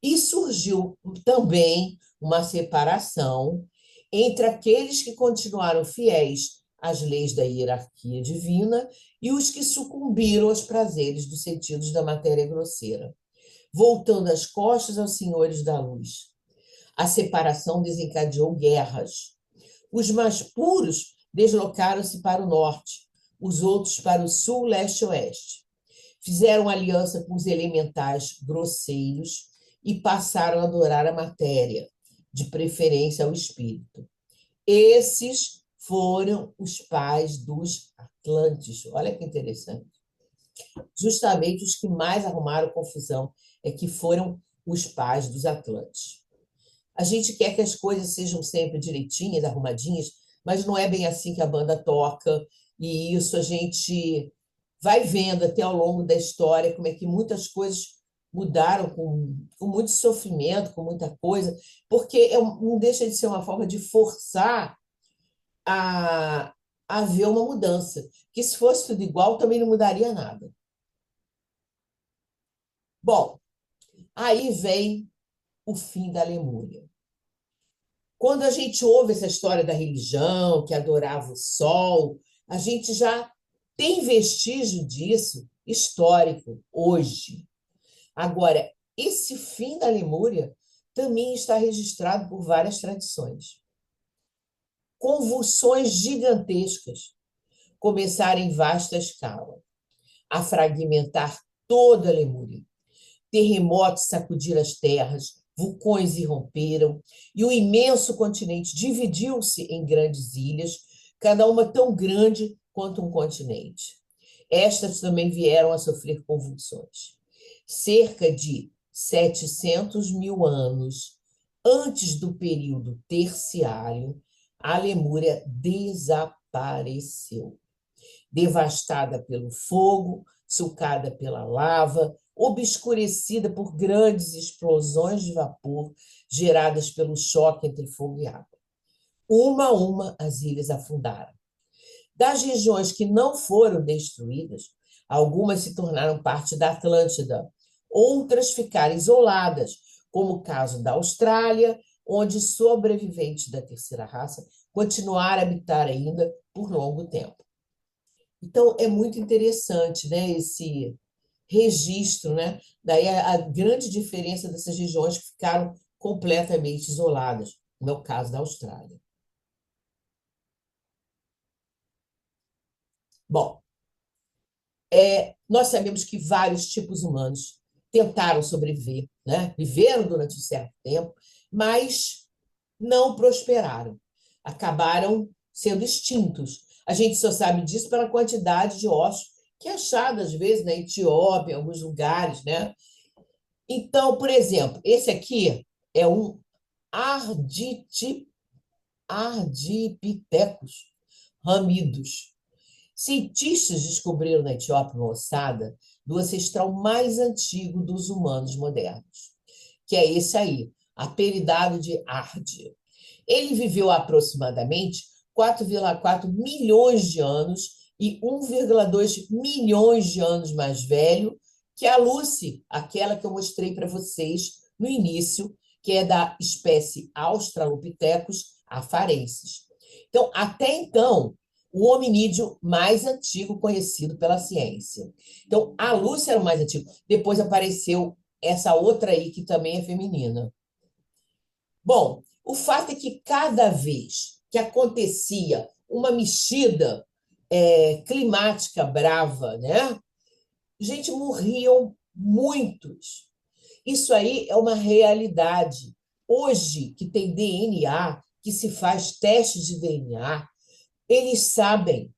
E surgiu também uma separação entre aqueles que continuaram fiéis às leis da hierarquia divina e os que sucumbiram aos prazeres dos sentidos da matéria grosseira, voltando as costas aos senhores da luz. A separação desencadeou guerras. Os mais puros deslocaram-se para o norte, os outros para o sul, leste e oeste. Fizeram aliança com os elementais grosseiros e passaram a adorar a matéria, de preferência ao espírito. Esses foram os pais dos Atlantes. Olha que interessante. Justamente os que mais arrumaram confusão é que foram os pais dos Atlantes. A gente quer que as coisas sejam sempre direitinhas, arrumadinhas, mas não é bem assim que a banda toca, e isso a gente vai vendo até ao longo da história como é que muitas coisas mudaram com muito sofrimento, com muita coisa, porque não deixa de ser uma forma de forçar a haver uma mudança, que se fosse tudo igual também não mudaria nada. Bom, aí vem o fim da Lemúria. Quando a gente ouve essa história da religião, que adorava o sol, a gente já tem vestígio disso histórico hoje. Agora, esse fim da Lemúria também está registrado por várias tradições. Convulsões gigantescas começaram em vasta escala a fragmentar toda a Lemúria. Terremotos sacudiram as terras, vulcões irromperam, e o imenso continente dividiu-se em grandes ilhas, cada uma tão grande quanto um continente. Estas também vieram a sofrer convulsões. Cerca de 700 mil anos antes do período terciário, a Lemúria desapareceu. Devastada pelo fogo, sulcada pela lava, obscurecida por grandes explosões de vapor geradas pelo choque entre fogo e água. Uma a uma, as ilhas afundaram. Das regiões que não foram destruídas, algumas se tornaram parte da Atlântida, outras ficaram isoladas, como o caso da Austrália, onde sobreviventes da terceira raça continuaram a habitar ainda por longo tempo. Então, é muito interessante, né, esse registro, né? Daí a grande diferença dessas regiões que ficaram completamente isoladas, no é caso da Austrália. Bom, nós sabemos que vários tipos humanos tentaram sobreviver, né? Viveram durante um certo tempo, mas não prosperaram, acabaram sendo extintos. A gente só sabe disso pela quantidade de ossos que é achado, às vezes, na Etiópia, em alguns lugares, né? Então, por exemplo, esse aqui é um Ardipithecus, ramidos. Cientistas descobriram na Etiópia uma ossada do ancestral mais antigo dos humanos modernos, que é esse aí, Aperidado de Arde. Ele viveu aproximadamente 4,4 milhões de anos e 1,2 milhões de anos mais velho que a Lucy, aquela que eu mostrei para vocês no início, que é da espécie Australopithecus afarensis. Então, até então, o hominídeo mais antigo conhecido pela ciência. Então, a Lucy era o mais antigo. Depois apareceu essa outra aí, que também é feminina. Bom, o fato é que cada vez que acontecia uma mexida climática brava, né? Gente, morriam muitos. Isso aí é uma realidade. Hoje, que tem DNA, que se faz testes de DNA, eles sabem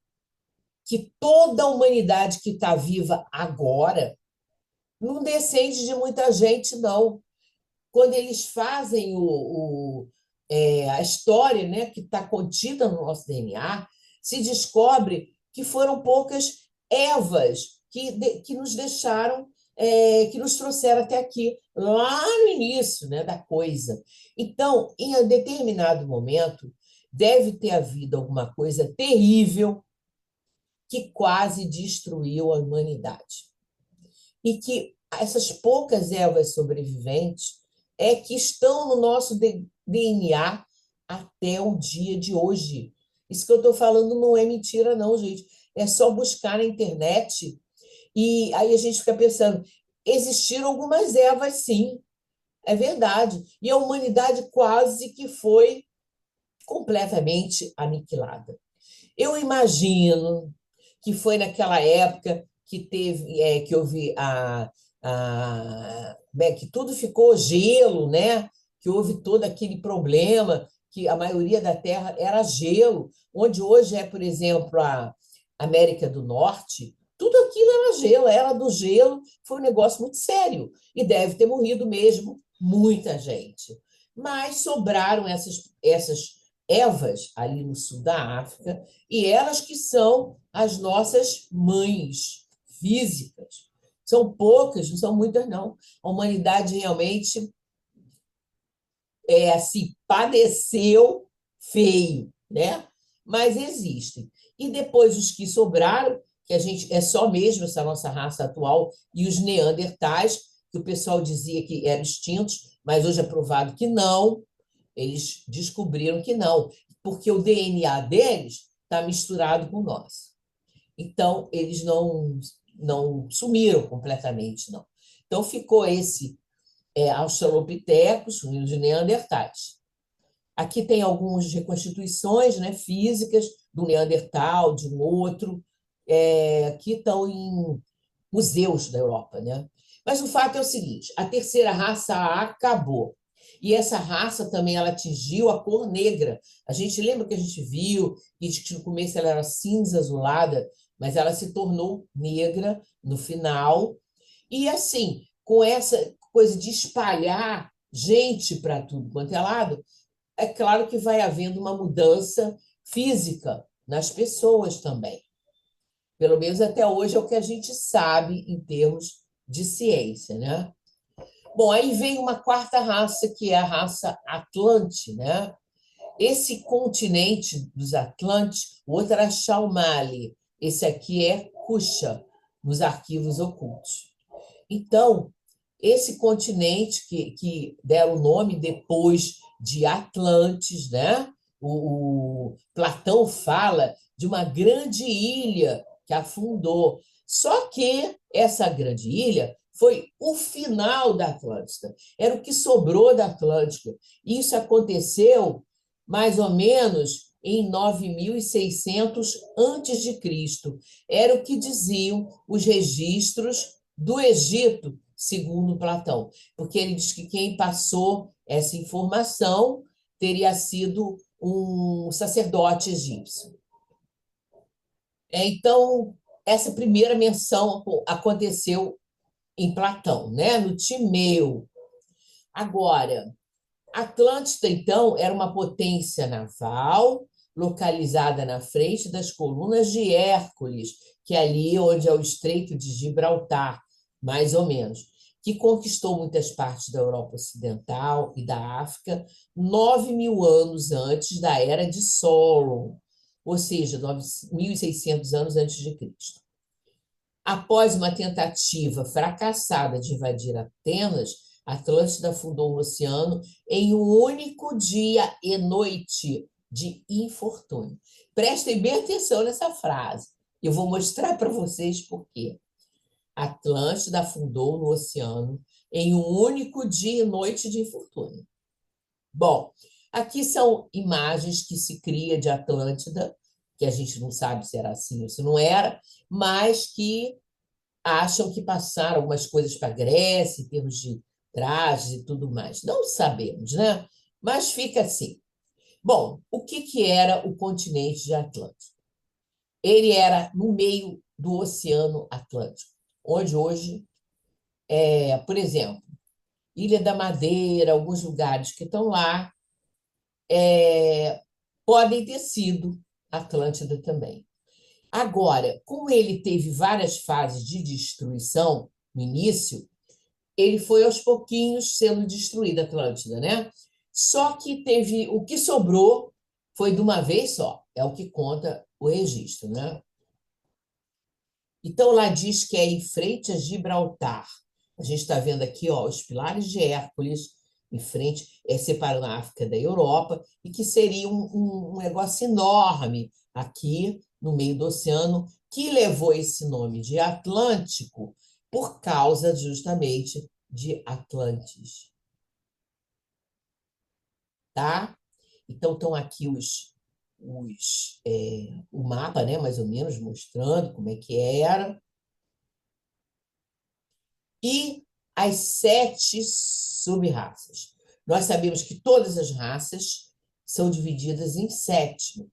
que toda a humanidade que está viva agora não descende de muita gente, não. Quando eles fazem a história, né, que está contida no nosso DNA, se descobre que foram poucas Evas que nos deixaram, que nos trouxeram até aqui, lá no início, né, da coisa. Então, em um determinado momento, deve ter havido alguma coisa terrível que quase destruiu a humanidade. E que essas poucas ervas sobreviventes é que estão no nosso DNA até o dia de hoje. Isso que eu estou falando não é mentira, não, gente. É só buscar na internet e aí a gente fica pensando, existiram algumas ervas, sim, é verdade. E a humanidade quase que foi completamente aniquilada. Eu imagino que foi naquela época que teve, que houve que tudo ficou gelo, né? Que houve todo aquele problema, que a maioria da Terra era gelo, onde hoje é, por exemplo, a América do Norte, tudo aquilo era gelo, era do gelo, foi um negócio muito sério, e deve ter morrido mesmo muita gente. Mas sobraram essas ervas ali no sul da África, e elas que são as nossas mães físicas. São poucas, não são muitas, não. A humanidade realmente assim, padeceu feio, né? Mas existem. E depois os que sobraram, que a gente é só mesmo essa nossa raça atual, e os neandertais, que o pessoal dizia que eram extintos, mas hoje é provado que não, eles descobriram que não, porque o DNA deles está misturado com o nosso. Então, eles não sumiram completamente, não. Então, ficou esse Australopithecus, os neandertais. Aqui tem algumas reconstituições, né, físicas do Neandertal, de um outro, que estão em museus da Europa, né? Mas o fato é o seguinte: a terceira raça acabou. E essa raça também ela atingiu a cor negra. A gente lembra que a gente viu que no começo ela era cinza azulada, mas ela se tornou negra no final. E assim, com essa coisa de espalhar gente para tudo quanto é lado, é claro que vai havendo uma mudança física nas pessoas também. Pelo menos até hoje é o que a gente sabe em termos de ciência, né? Bom, aí vem uma quarta raça, que é a raça Atlante, né? Esse continente dos Atlantes, o outro era Shaumali, esse aqui é Kusha, nos arquivos ocultos. Então, esse continente que deram o nome depois de Atlantes, né? O Platão fala de uma grande ilha que afundou. Só que essa grande ilha foi o final da Atlântida, era o que sobrou da Atlântica. Isso aconteceu mais ou menos em 9.600 antes de Cristo. Era o que diziam os registros do Egito, segundo Platão, porque ele diz que quem passou essa informação teria sido um sacerdote egípcio. Então, essa primeira menção aconteceu em Platão, né? No Timeu. Agora, Atlântida, então, era uma potência naval, localizada na frente das colunas de Hércules, que é ali onde é o Estreito de Gibraltar, mais ou menos, que conquistou muitas partes da Europa Ocidental e da África 9.000 anos antes da Era de Solon, ou seja, 1.600 anos antes de Cristo. Após uma tentativa fracassada de invadir Atenas, Atlântida afundou no oceano em um único dia e noite de infortúnio. Prestem bem atenção nessa frase. Eu vou mostrar para vocês por quê. Atlântida afundou no oceano em um único dia e noite de infortúnio. Bom, aqui são imagens que se cria de Atlântida, que a gente não sabe se era assim ou se não era, mas que acham que passaram algumas coisas para a Grécia, em termos de trajes e tudo mais. Não sabemos, né? Mas fica assim. Bom, o que era o continente de Atlântico? Ele era no meio do Oceano Atlântico, onde hoje, por exemplo, Ilha da Madeira, alguns lugares que estão lá, podem ter sido Atlântida também. Agora, como ele teve várias fases de destruição no início, ele foi aos pouquinhos sendo destruída, Atlântida, né? Só que teve o que sobrou foi de uma vez só, é o que conta o registro, né? Então lá diz que é em frente a Gibraltar. A gente está vendo aqui, ó, os pilares de Hércules em frente, separando a África da Europa, e que seria um negócio enorme aqui no meio do oceano, que levou esse nome de Atlântico por causa justamente de Atlantes. Tá? Então, estão aqui o mapa, né, mais ou menos, mostrando como é que era. E as 7 sub-raças. Nós sabemos que todas as raças são divididas em 7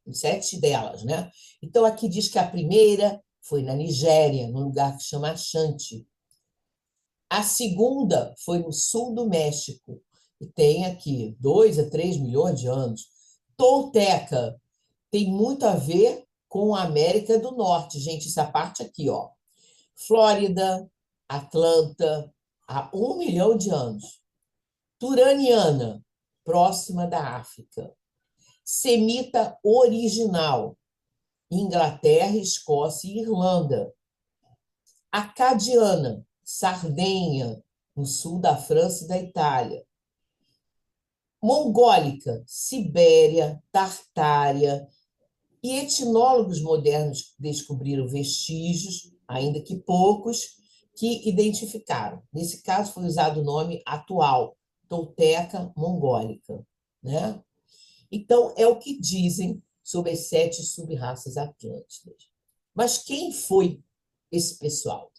delas, né? Então, aqui diz que a primeira foi na Nigéria, num lugar que chama Ashanti. A segunda foi no sul do México, e tem aqui 2 a 3 milhões de anos. Tolteca tem muito a ver com a América do Norte, gente, essa parte aqui, ó. Flórida, Atlanta, há 1 milhão de anos. Turaniana, próxima da África. Semita original, Inglaterra, Escócia e Irlanda. Acadiana, Sardenha, no sul da França e da Itália. Mongólica, Sibéria, Tartária. E etnólogos modernos descobriram vestígios, ainda que poucos, que identificaram. Nesse caso, foi usado o nome atual, Tolteca Mongólica, né? Então, é o que dizem sobre as 7 sub-raças atlânticas. Mas quem foi esse pessoal?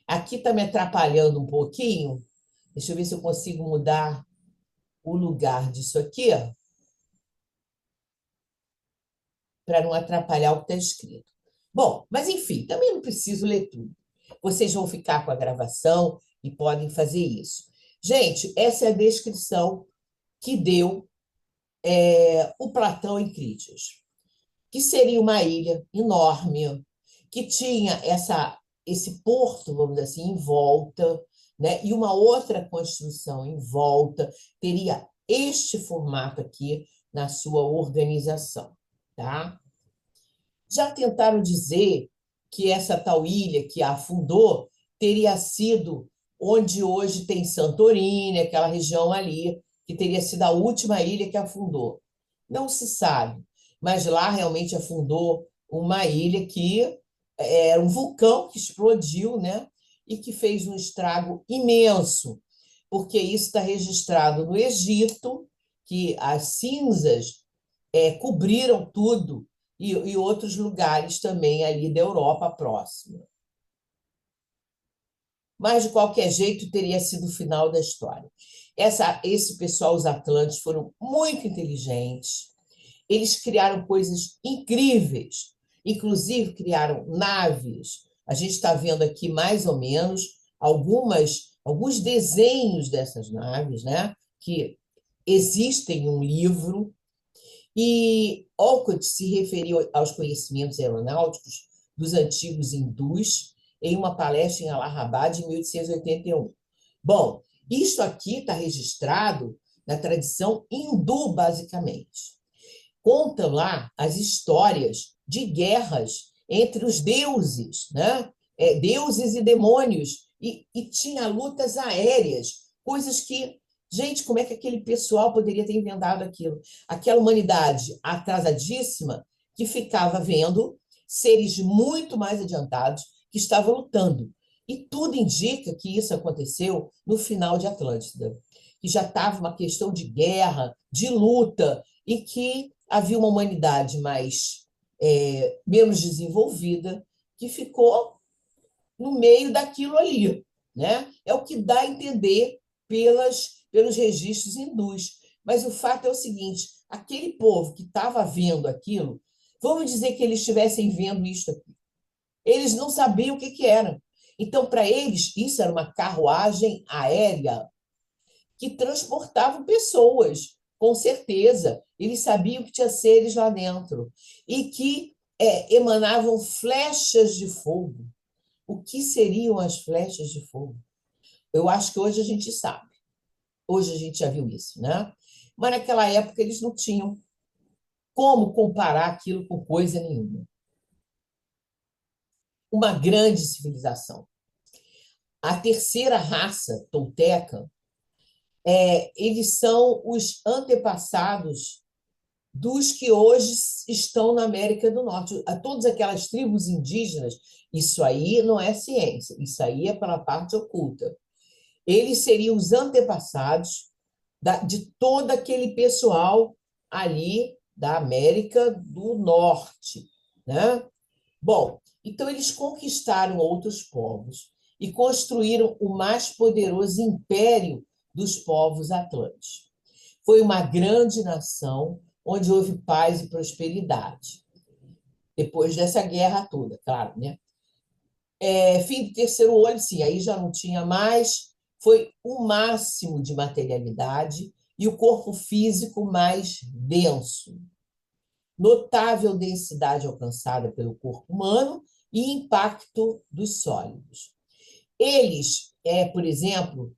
Aqui está me atrapalhando um pouquinho. Deixa eu ver se eu consigo mudar o lugar disso aqui, para não atrapalhar o que está escrito. Bom, mas enfim, também não preciso ler tudo. Vocês vão ficar com a gravação e podem fazer isso. Gente, essa é a descrição que deu o Platão em Critias, que seria uma ilha enorme, que tinha esse porto, vamos dizer assim, em volta, né? E uma outra construção em volta, teria este formato aqui na sua organização. Tá? Já tentaram dizer que essa tal ilha que a afundou teria sido onde hoje tem Santorini, aquela região ali, que teria sido a última ilha que afundou. Não se sabe, mas lá realmente afundou uma ilha que era um vulcão que explodiu, né? E que fez um estrago imenso, porque isso está registrado no Egito, que as cinzas cobriram tudo, e outros lugares também ali da Europa próxima. Mas, de qualquer jeito, teria sido o final da história. Esse pessoal, os atlantes, foram muito inteligentes. Eles criaram coisas incríveis, inclusive criaram naves. A gente está vendo aqui, mais ou menos, alguns desenhos dessas naves, né? Que existem em um livro. E Olcott se referiu aos conhecimentos aeronáuticos dos antigos hindus em uma palestra em Allahabad, em 1881. Bom, isso aqui está registrado na tradição hindu, basicamente. Contam lá as histórias de guerras entre os deuses, né? Deuses e demônios, e tinha lutas aéreas, coisas que, gente, como é que aquele pessoal poderia ter inventado aquilo? Aquela humanidade atrasadíssima que ficava vendo seres muito mais adiantados que estavam lutando. E tudo indica que isso aconteceu no final de Atlântida, que já estava uma questão de guerra, de luta, e que havia uma humanidade menos desenvolvida que ficou no meio daquilo ali, né? É o que dá a entender pelos registros hindus. Mas o fato é o seguinte: aquele povo que estava vendo aquilo, vamos dizer que eles estivessem vendo isso aqui, eles não sabiam o que era. Então, para eles, isso era uma carruagem aérea que transportavam pessoas, com certeza. Eles sabiam que tinha seres lá dentro e que emanavam flechas de fogo. O que seriam as flechas de fogo? Eu acho que hoje a gente sabe. Hoje a gente já viu isso, né? Mas naquela época eles não tinham como comparar aquilo com coisa nenhuma. Uma grande civilização. A terceira raça tolteca, eles são os antepassados dos que hoje estão na América do Norte. A todas aquelas tribos indígenas, isso aí não é ciência, isso aí é para a parte oculta. Eles seriam os antepassados de todo aquele pessoal ali da América do Norte, né? Bom, então eles conquistaram outros povos e construíram o mais poderoso império dos povos atlânticos. Foi uma grande nação onde houve paz e prosperidade. Depois dessa guerra toda, claro, né? Fim do terceiro olho, sim, aí já não tinha mais, foi o máximo de materialidade e o corpo físico mais denso. Notável densidade alcançada pelo corpo humano e impacto dos sólidos. Eles, por exemplo,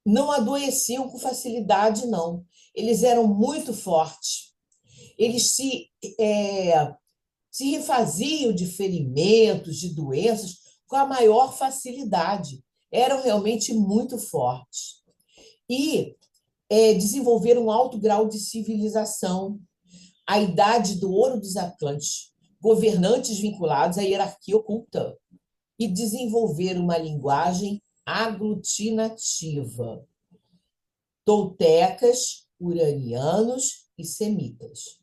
não adoeciam com facilidade, não. Eles eram muito fortes. Eles se refaziam de ferimentos, de doenças, com a maior facilidade. Eram realmente muito fortes. E desenvolveram um alto grau de civilização, a idade do ouro dos Atlantes, governantes vinculados à hierarquia oculta, e desenvolveram uma linguagem aglutinativa. Toltecas, uranianos e semitas.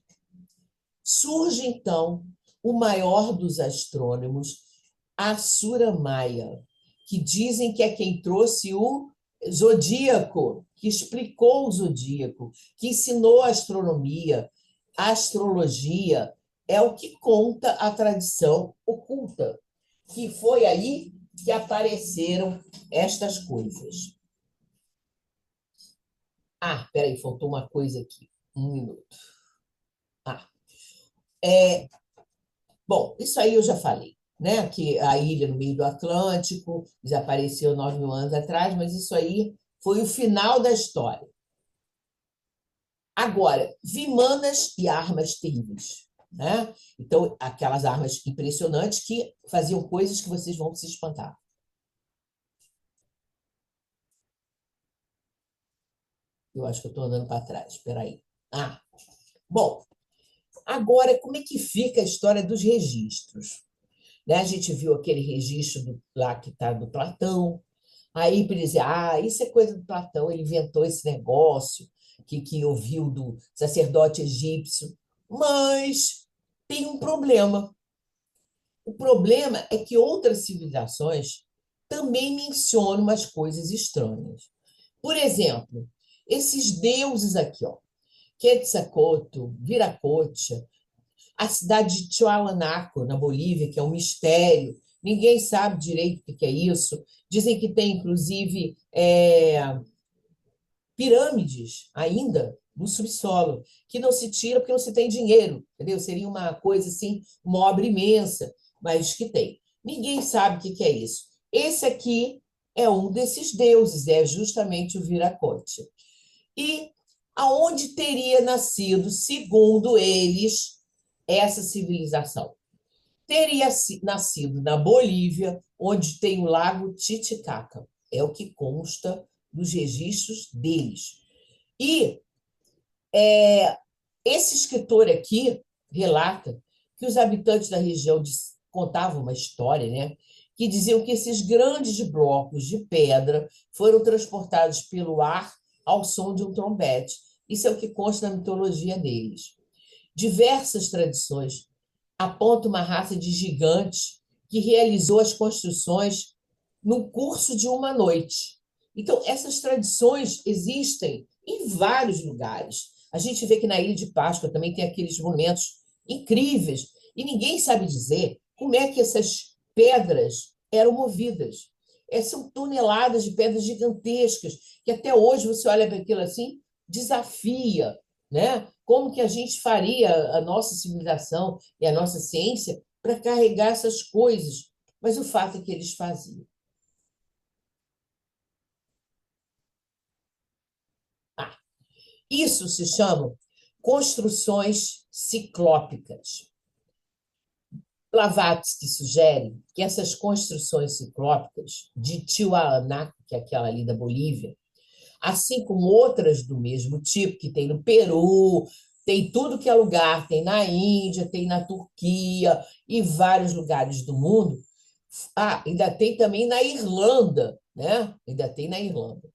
Surge, então, o maior dos astrônomos, Assura Maia, que dizem que é quem trouxe o zodíaco, que explicou o zodíaco, que ensinou a astronomia, a astrologia, é o que conta a tradição oculta, que foi aí que apareceram estas coisas. Peraí, faltou uma coisa aqui. Um minuto. Bom, isso aí eu já falei, né? Que a ilha no meio do Atlântico desapareceu 9.000 anos atrás, mas isso aí foi o final da história. Agora, vimanas e armas terríveis, né? Então, aquelas armas impressionantes que faziam coisas que vocês vão se espantar. Eu acho que eu estou andando para trás, espera aí. Bom, agora, como é que fica a história dos registros? Né? A gente viu aquele registro lá que está do Platão, aí para dizer, isso é coisa do Platão, ele inventou esse negócio que ouviu do sacerdote egípcio, mas tem um problema. O problema é que outras civilizações também mencionam umas coisas estranhas. Por exemplo, esses deuses aqui, ó, Quetzalcóatl, Viracocha, a cidade de Tiahuanaco, na Bolívia, que é um mistério, ninguém sabe direito o que é isso. Dizem que tem, inclusive, pirâmides ainda no subsolo, que não se tira porque não se tem dinheiro, entendeu? Seria uma coisa assim, uma obra imensa, mas que tem. Ninguém sabe o que é isso. Esse aqui é um desses deuses, é justamente o Viracocha. E aonde teria nascido, segundo eles, essa civilização? Teria nascido na Bolívia, onde tem o lago Titicaca. É o que consta dos registros deles. E esse escritor aqui relata que os habitantes da região contavam uma história, né? Que diziam que esses grandes blocos de pedra foram transportados pelo ar ao som de um trombete. Isso é o que consta na mitologia deles. Diversas tradições apontam uma raça de gigantes que realizou as construções no curso de uma noite. Então, essas tradições existem em vários lugares. A gente vê que na Ilha de Páscoa também tem aqueles monumentos incríveis, e ninguém sabe dizer como é que essas pedras eram movidas. São toneladas de pedras gigantescas, que até hoje você olha para aquilo assim, desafia, né? Como que a gente faria a nossa civilização e a nossa ciência para carregar essas coisas? Mas o fato é que eles faziam. Isso se chama construções ciclópicas. Blavatsky sugere que essas construções ciclópicas de Tiwanaku, que é aquela ali da Bolívia, assim como outras do mesmo tipo, que tem no Peru, tem tudo que é lugar, tem na Índia, tem na Turquia e vários lugares do mundo. Ainda tem também na Irlanda, né? Ainda tem na Irlanda.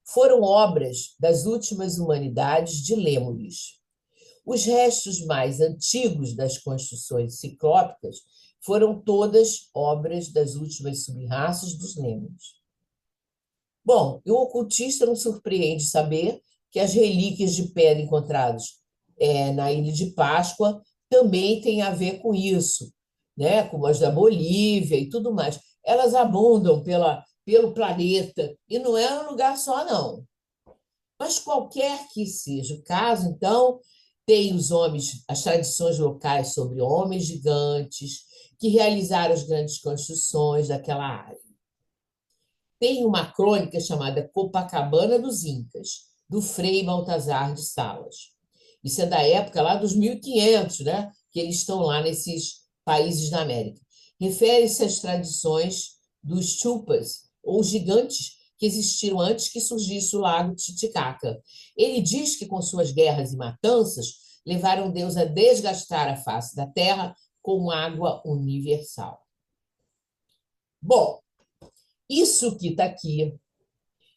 Foram obras das últimas humanidades de Lêmures. Os restos mais antigos das construções ciclópicas foram todas obras das últimas subraças dos Lêmures. Bom, e o ocultista não surpreende saber que as relíquias de pedra encontradas na Ilha de Páscoa também têm a ver com isso, né? Como as da Bolívia e tudo mais. Elas abundam pelo planeta, e não é um lugar só, não. Mas qualquer que seja o caso, então, tem os homens, as tradições locais sobre homens gigantes que realizaram as grandes construções daquela área. Tem uma crônica chamada Copacabana dos Incas, do Frei Baltazar de Salas. Isso é da época lá dos 1500, né? Que eles estão lá nesses países da América. Refere-se às tradições dos chupas, ou gigantes, que existiram antes que surgisse o lago Titicaca. Ele diz que, com suas guerras e matanças, levaram Deus a desgastar a face da terra com água universal. Bom, isso que está aqui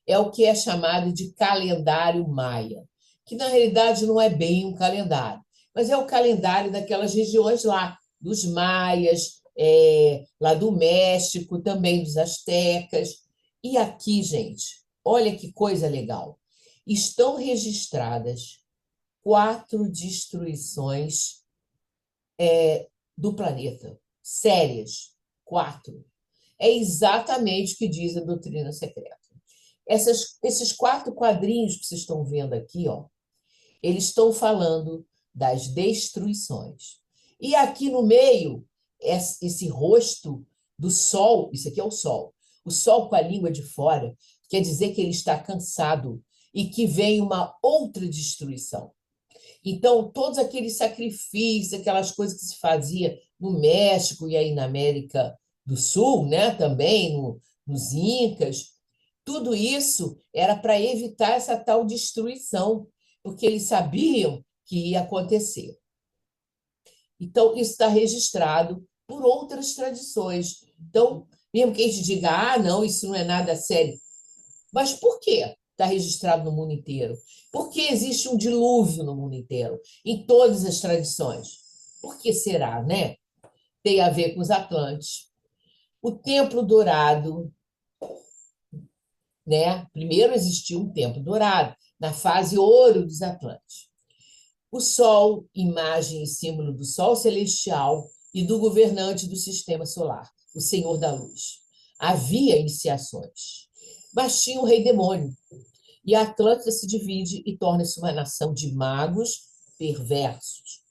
é o que é chamado de calendário maia, que na realidade não é bem um calendário, mas é o calendário daquelas regiões lá, dos maias, lá do México, também dos astecas. E aqui, gente, olha que coisa legal. Estão registradas 4 destruições do planeta, sérias, 4. É exatamente o que diz a doutrina secreta. Esses 4 quadrinhos que vocês estão vendo aqui, ó, eles estão falando das destruições. E aqui no meio, esse rosto do sol, isso aqui é o sol. O sol com a língua de fora quer dizer que ele está cansado e que vem uma outra destruição. Então, todos aqueles sacrifícios, aquelas coisas que se fazia no México e aí na América do Sul, né, também nos Incas, tudo isso era para evitar essa tal destruição, porque eles sabiam que ia acontecer. Então, isso está registrado por outras tradições. Então, mesmo que a gente diga, não, isso não é nada sério. Mas por quê? Está registrado no mundo inteiro. Por que existe um dilúvio no mundo inteiro, em todas as tradições? Por que será, né? Tem a ver com os Atlantes. O Templo Dourado, né? Primeiro existiu um Templo Dourado, na fase ouro dos Atlantes. O Sol, imagem e símbolo do Sol celestial e do governante do sistema solar, o Senhor da Luz. Havia iniciações, mas tinha o rei demônio. E a Atlântida se divide e torna-se uma nação de magos perversos.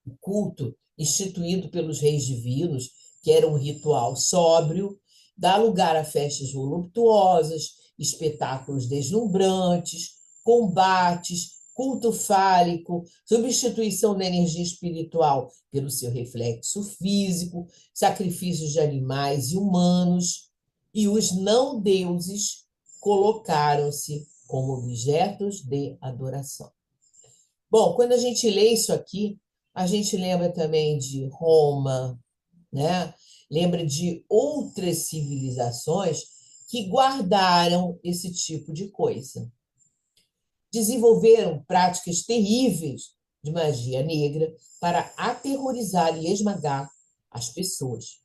O culto, instituído pelos reis divinos, que era um ritual sóbrio, dá lugar a festas voluptuosas, espetáculos deslumbrantes, combates, culto fálico, substituição da energia espiritual pelo seu reflexo físico, sacrifícios de animais e humanos, e os não-deuses colocaram-se como objetos de adoração. Bom, quando a gente lê isso aqui, a gente lembra também de Roma, né? Lembra de outras civilizações que guardaram esse tipo de coisa. Desenvolveram práticas terríveis de magia negra para aterrorizar e esmagar as pessoas.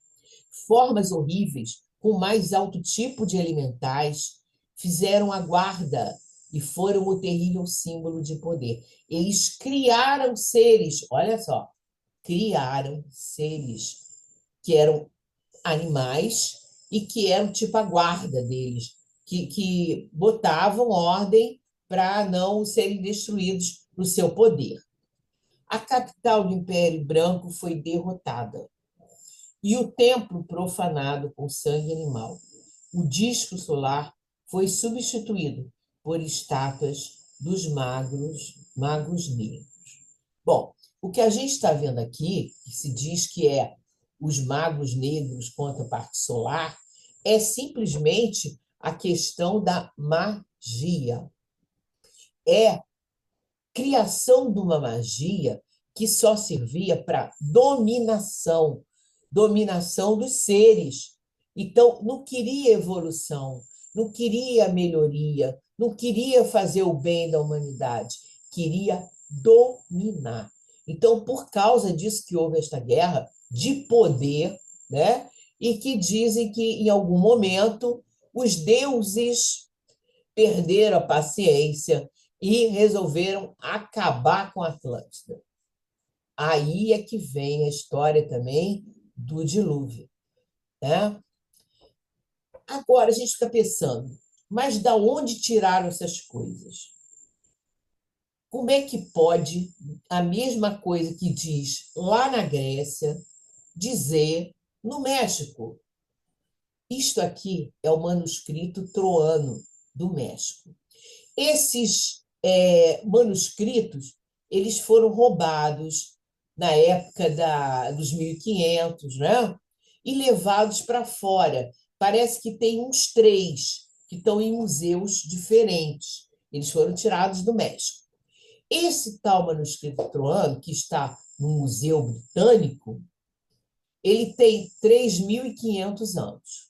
Formas horríveis, com o mais alto tipo de elementais, fizeram a guarda e foram o terrível símbolo de poder. Eles criaram seres, olha só, criaram seres que eram animais e que eram tipo a guarda deles, que botavam ordem para não serem destruídos no seu poder. A capital do Império Branco foi derrotada e o templo profanado com sangue animal. O disco solar foi substituído por estátuas dos magos negros. Bom, o que a gente está vendo aqui, que se diz que é os magos negros contra a parte solar, é simplesmente a questão da magia. É criação de uma magia que só servia para dominação, dominação dos seres. Então, não queria evolução, não queria melhoria, não queria fazer o bem da humanidade, queria dominar. Então, por causa disso que houve esta guerra de poder, né? E que dizem que, em algum momento, os deuses perderam a paciência e resolveram acabar com a Atlântida. Aí é que vem a história também do dilúvio, né? Agora a gente fica pensando, mas da onde tiraram essas coisas? Como é que pode a mesma coisa que diz lá na Grécia dizer no México? Isto aqui é o manuscrito troano do México. Esses manuscritos eles foram roubados na época dos 1500, né? E levados para fora. Parece que tem uns 3 que estão em museus diferentes. Eles foram tirados do México. Esse tal manuscrito troano, que está no Museu Britânico, ele tem 3.500 anos.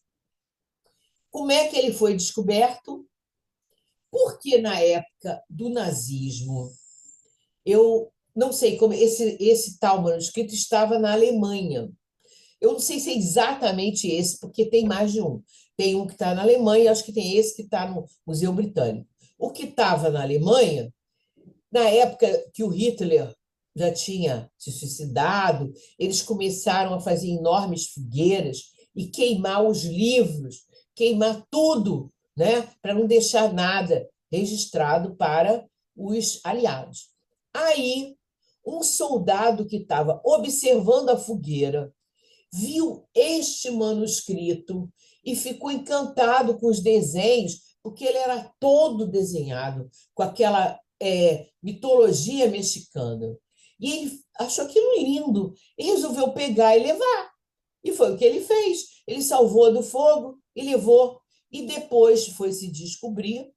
Como é que ele foi descoberto? Porque na época do nazismo, eu não sei como esse tal manuscrito estava na Alemanha. Eu não sei se é exatamente esse, porque tem mais de um. Tem um que está na Alemanha, acho que tem esse que está no Museu Britânico. O que estava na Alemanha, na época que o Hitler já tinha se suicidado, eles começaram a fazer enormes fogueiras e queimar os livros, queimar tudo, né, para não deixar nada registrado para os aliados. Aí, um soldado que estava observando a fogueira viu este manuscrito e ficou encantado com os desenhos, porque ele era todo desenhado com aquela mitologia mexicana. E ele achou aquilo lindo e resolveu pegar e levar. E foi o que ele fez. Ele salvou do fogo e levou. E depois foi se descobrir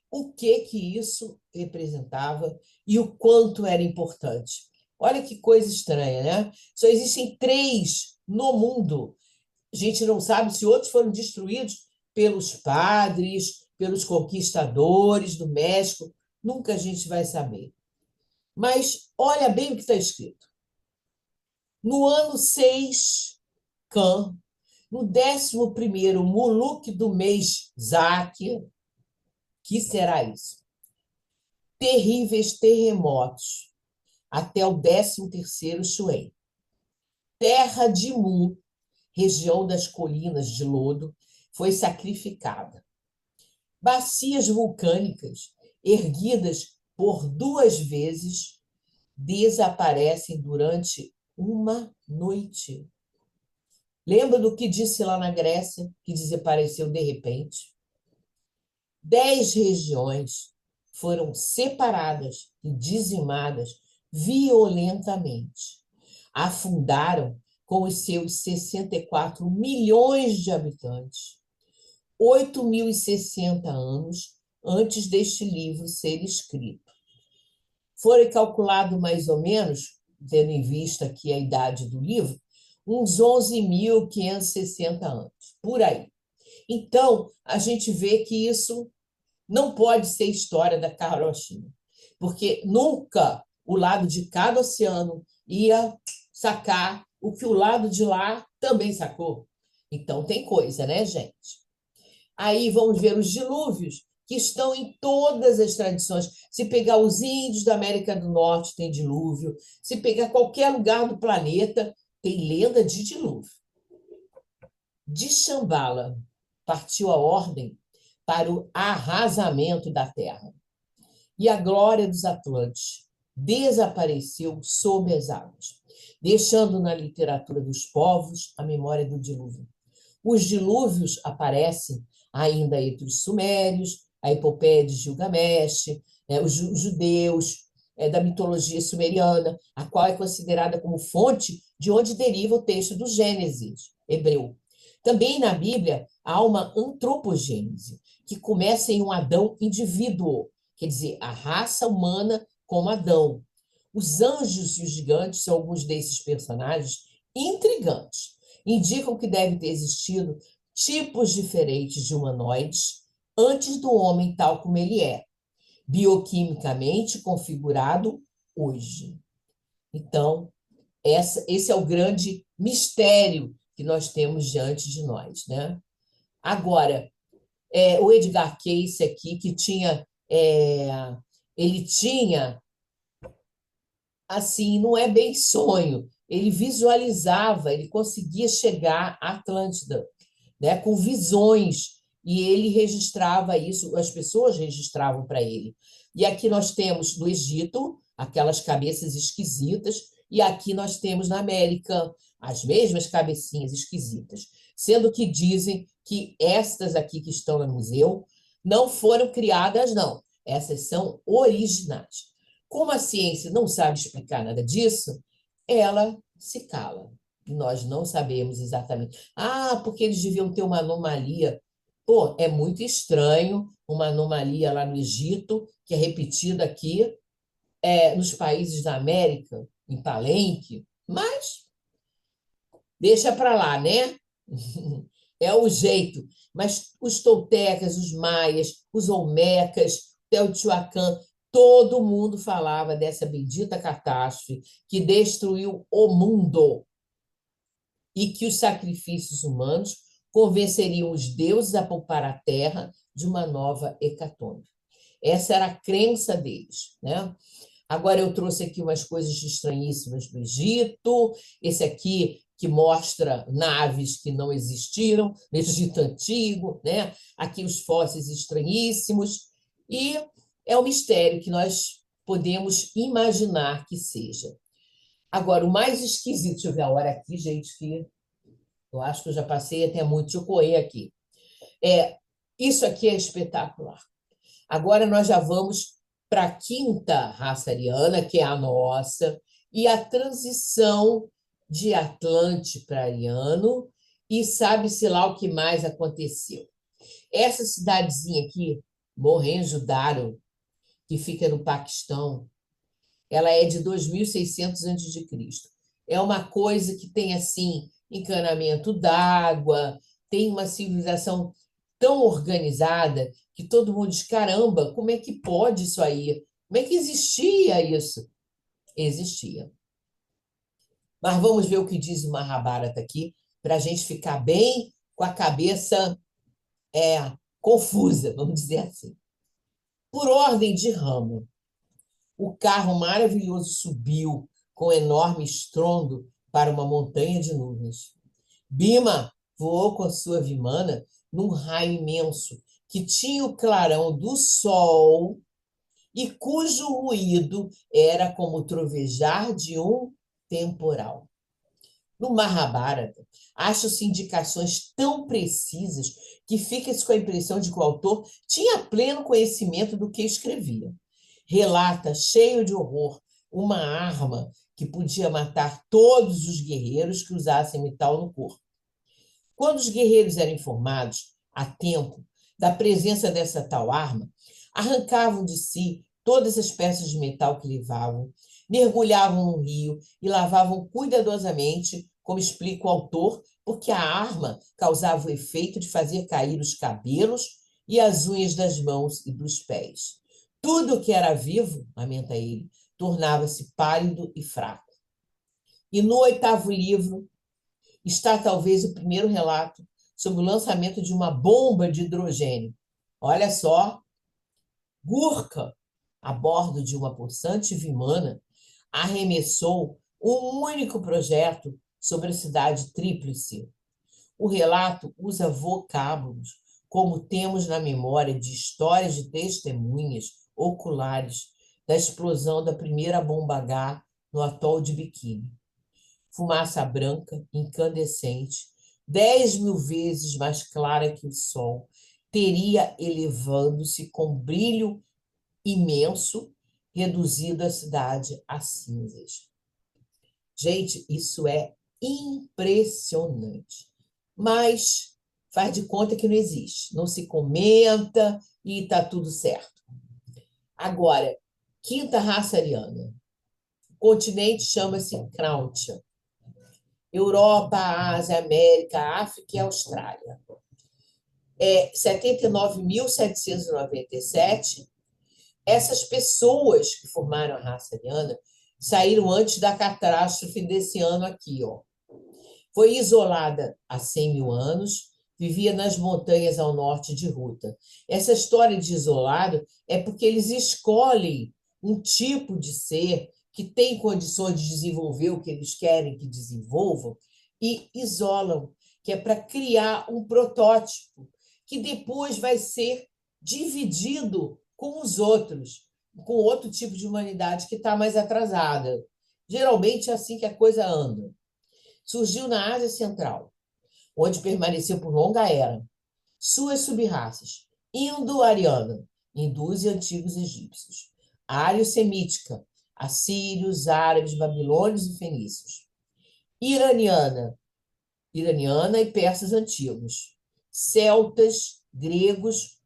o que isso representava e o quanto era importante. Olha que coisa estranha, né? Só existem 3 no mundo. A gente não sabe se outros foram destruídos pelos padres, pelos conquistadores do México. Nunca a gente vai saber. Mas olha bem o que está escrito. No ano 6 Can, no 11º Muluk do mês Záquia, que será isso? Terríveis terremotos até o 13º Xuém. Terra de Mu, região das colinas de lodo, foi sacrificada. Bacias vulcânicas, erguidas por 2 vezes, desaparecem durante uma noite. Lembra do que disse lá na Grécia, que desapareceu de repente? 10 regiões foram separadas e dizimadas violentamente. Afundaram com os seus 64 milhões de habitantes, 8.060 anos antes deste livro ser escrito. Foi calculado mais ou menos, tendo em vista aqui a idade do livro, uns 11.560 anos, por aí. Então, a gente vê que isso não pode ser história da carochinha, porque nunca o lado de cada oceano ia sacar o que o lado de lá também sacou. Então, tem coisa, né, gente? Aí vamos ver os dilúvios, que estão em todas as tradições. Se pegar os índios da América do Norte, tem dilúvio. Se pegar qualquer lugar do planeta, tem lenda de dilúvio. De Shambhala partiu a ordem para o arrasamento da terra. E a glória dos Atlantes desapareceu sob as águas, deixando na literatura dos povos a memória do dilúvio. Os dilúvios aparecem ainda entre os sumérios, a epopeia de Gilgamesh, os judeus, da mitologia sumeriana, a qual é considerada como fonte de onde deriva o texto do Gênesis hebreu. Também na Bíblia há uma antropogênese, que começa em um Adão indivíduo, quer dizer, a raça humana como Adão. Os anjos e os gigantes são alguns desses personagens intrigantes. Indicam que deve ter existido tipos diferentes de humanoides antes do homem tal como ele é, bioquimicamente configurado hoje. Então, esse é o grande mistério que nós temos diante de nós, né? Agora, o Edgar Cayce aqui, que tinha... ele tinha, assim, não é bem sonho, ele visualizava, ele conseguia chegar à Atlântida, né, com visões, e ele registrava isso, as pessoas registravam para ele. E aqui nós temos no Egito aquelas cabeças esquisitas, e aqui nós temos na América as mesmas cabecinhas esquisitas, sendo que dizem que estas aqui que estão no museu não foram criadas, não. Essas são originais. Como a ciência não sabe explicar nada disso, ela se cala. Nós não sabemos exatamente. Ah, porque eles deviam ter uma anomalia. Pô, é muito estranho uma anomalia lá no Egito, que é repetida aqui, nos países da América, em Palenque, mas deixa para lá, né? É o jeito. Mas os toltecas, os maias, os olmecas, Teotihuacan, todo mundo falava dessa bendita catástrofe que destruiu o mundo e que os sacrifícios humanos convenceriam os deuses a poupar a terra de uma nova hecatombe. Essa era a crença deles, né? Agora eu trouxe aqui umas coisas estranhíssimas do Egito, esse aqui que mostra naves que não existiram no Egito Antigo, né? Aqui os fósseis estranhíssimos, e é um mistério que nós podemos imaginar que seja. Agora, o mais esquisito, deixa eu ver a hora aqui, gente, que eu acho que eu já passei até muito, deixa eu correr aqui. Isso aqui é espetacular. Agora nós já vamos para a quinta raça ariana, que é a nossa, e a transição de Atlante para ariano, e sabe-se lá o que mais aconteceu. Essa cidadezinha aqui, Mohenjo-Daro, que fica no Paquistão, ela é de 2.600 a.C. É uma coisa que tem, assim, encanamento d'água, tem uma civilização tão organizada que todo mundo diz, caramba, como é que pode isso aí? Como é que existia isso? Existia. Mas vamos ver o que diz o Mahabharata aqui, para a gente ficar bem com a cabeça confusa, vamos dizer assim. Por ordem de Rama, o carro maravilhoso subiu com enorme estrondo para uma montanha de nuvens. Bima voou com sua Vimana num raio imenso que tinha o clarão do sol e cujo ruído era como o trovejar de um temporal. No Mahabharata, acham-se indicações tão precisas que fica-se com a impressão de que o autor tinha pleno conhecimento do que escrevia. Relata, cheio de horror, uma arma que podia matar todos os guerreiros que usassem metal no corpo. Quando os guerreiros eram informados, a tempo, da presença dessa tal arma, arrancavam de si todas as peças de metal que levavam, mergulhavam no rio e lavavam cuidadosamente, como explica o autor, porque a arma causava o efeito de fazer cair os cabelos e as unhas das mãos e dos pés. Tudo que era vivo, lamenta ele, tornava-se pálido e fraco. E no 8º livro está talvez o primeiro relato sobre o lançamento de uma bomba de hidrogênio. Olha só, Gurkha, a bordo de uma possante Vimana, arremessou um único projeto sobre a cidade tríplice. O relato usa vocábulos como temos na memória de histórias de testemunhas oculares da explosão da primeira bomba H no atol de Bikini. Fumaça branca, incandescente, 10.000 vezes mais clara que o sol, teria elevando-se com brilho imenso, reduzido a cidade a cinzas. Gente, isso é impressionante. Mas faz de conta que não existe, não se comenta e está tudo certo. Agora, quinta raça ariana. O continente chama-se Krauntia. Europa, Ásia, América, África e Austrália. 79.797. Essas pessoas que formaram a raça ariana saíram antes da catástrofe desse ano aqui, ó. Foi isolada há 100.000 anos, vivia nas montanhas ao norte de Ruta. Essa história de isolado é porque eles escolhem um tipo de ser que tem condições de desenvolver o que eles querem que desenvolvam e isolam, que é para criar um protótipo que depois vai ser dividido com os outros, com outro tipo de humanidade que está mais atrasada. Geralmente é assim que a coisa anda. Surgiu na Ásia Central, onde permaneceu por longa era. Suas subraças: indo-ariana, hindus e antigos egípcios; ário-semítica, assírios, árabes, babilônios e fenícios; iraniana e persas antigos; celtas, gregos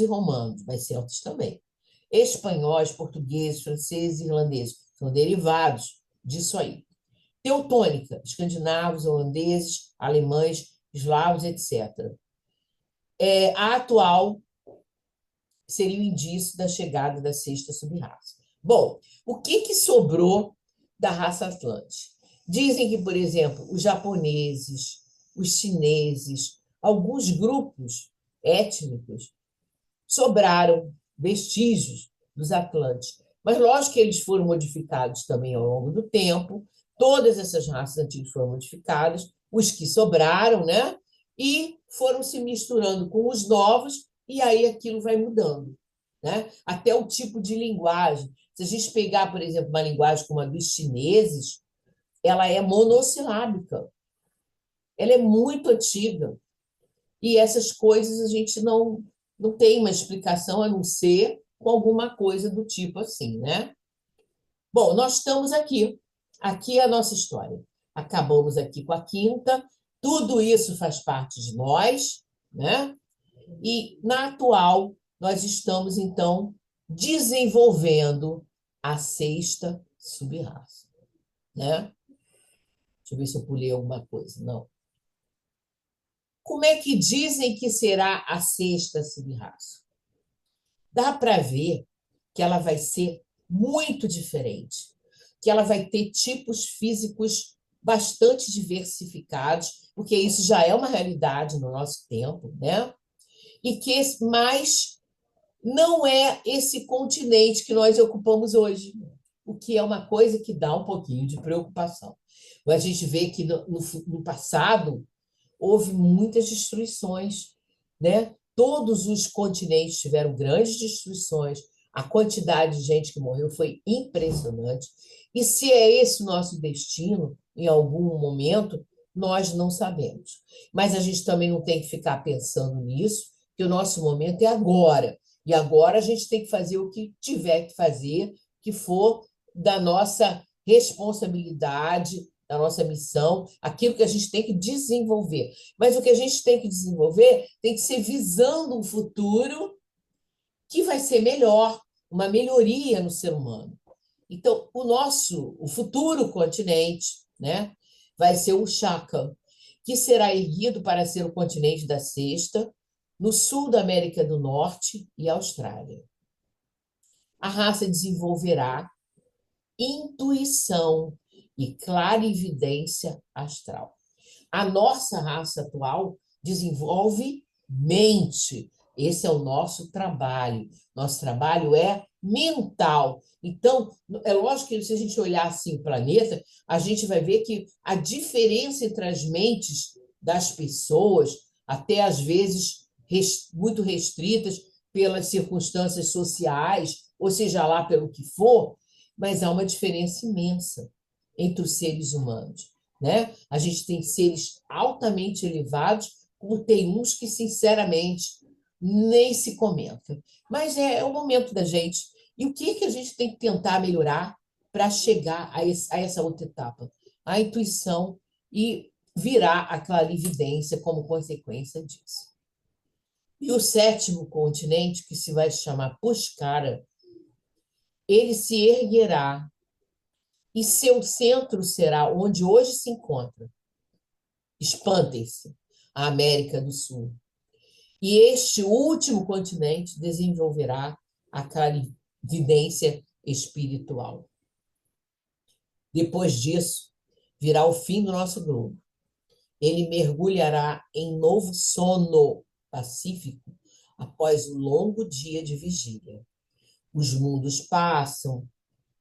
e romanos, mas celtas também; espanhóis, portugueses, franceses e irlandeses, são derivados disso aí; teutônica, escandinavos, holandeses, alemães, eslavos, etc. A atual seria o indício da chegada da sexta subraça. Bom, o que sobrou da raça atlântica? Dizem que, por exemplo, os japoneses, os chineses, alguns grupos étnicos sobraram vestígios dos Atlantes. Mas, lógico que eles foram modificados também ao longo do tempo, todas essas raças antigas foram modificadas, os que sobraram, né? E foram se misturando com os novos, e aí aquilo vai mudando, né? Até o tipo de linguagem. Se a gente pegar, por exemplo, uma linguagem como a dos chineses, ela é monossilábica, ela é muito antiga, e essas coisas a gente não tem uma explicação a não ser com alguma coisa do tipo assim, né? Bom, nós estamos aqui. Aqui é a nossa história. Acabamos aqui com a quinta. Tudo isso faz parte de nós, né? E, na atual, nós estamos, então, desenvolvendo a sexta subraça, né? Deixa eu ver se eu pulei alguma coisa. Não. Como é que dizem que será a sexta subraça? Dá para ver que ela vai ser muito diferente, que ela vai ter tipos físicos bastante diversificados, porque isso já é uma realidade no nosso tempo, né? E que mais não é esse continente que nós ocupamos hoje, o que é uma coisa que dá um pouquinho de preocupação. A gente vê que no passado houve muitas destruições, né? todos os continentes tiveram grandes destruições, a quantidade de gente que morreu foi impressionante. E se é esse o nosso destino, em algum momento, nós não sabemos. Mas a gente também não tem que ficar pensando nisso, que o nosso momento é agora. E agora a gente tem que fazer o que tiver que fazer, que for da nossa responsabilidade, da nossa missão, aquilo que a gente tem que desenvolver. Mas o que a gente tem que desenvolver tem que ser visando um futuro que vai ser melhor, uma melhoria no ser humano. Então, o futuro continente, né, vai ser o Chacan, que será erguido para ser o continente da sexta, no sul da América do Norte e Austrália. A raça desenvolverá intuição e clarividência astral. A nossa raça atual desenvolve mente. Esse é o nosso trabalho. Nosso trabalho é mental. Então, é lógico que se a gente olhar assim o planeta, a gente vai ver que a diferença entre as mentes das pessoas, até às vezes muito restritas pelas circunstâncias sociais, ou seja lá pelo que for, mas há uma diferença imensa entre os seres humanos, né? A gente tem seres altamente elevados, como tem uns que, sinceramente, nem se comenta. Mas é o momento da gente. E o que a gente tem que tentar melhorar para chegar a essa outra etapa? A intuição e virar a clarividência como consequência disso. E o sétimo continente, que se vai chamar Pushkara, ele se erguerá e seu centro será onde hoje se encontra. Espantem-se, a América do Sul. E este último continente desenvolverá a clarividência espiritual. Depois disso, virá o fim do nosso globo. Ele mergulhará em novo sono pacífico após um longo dia de vigília. Os mundos passam,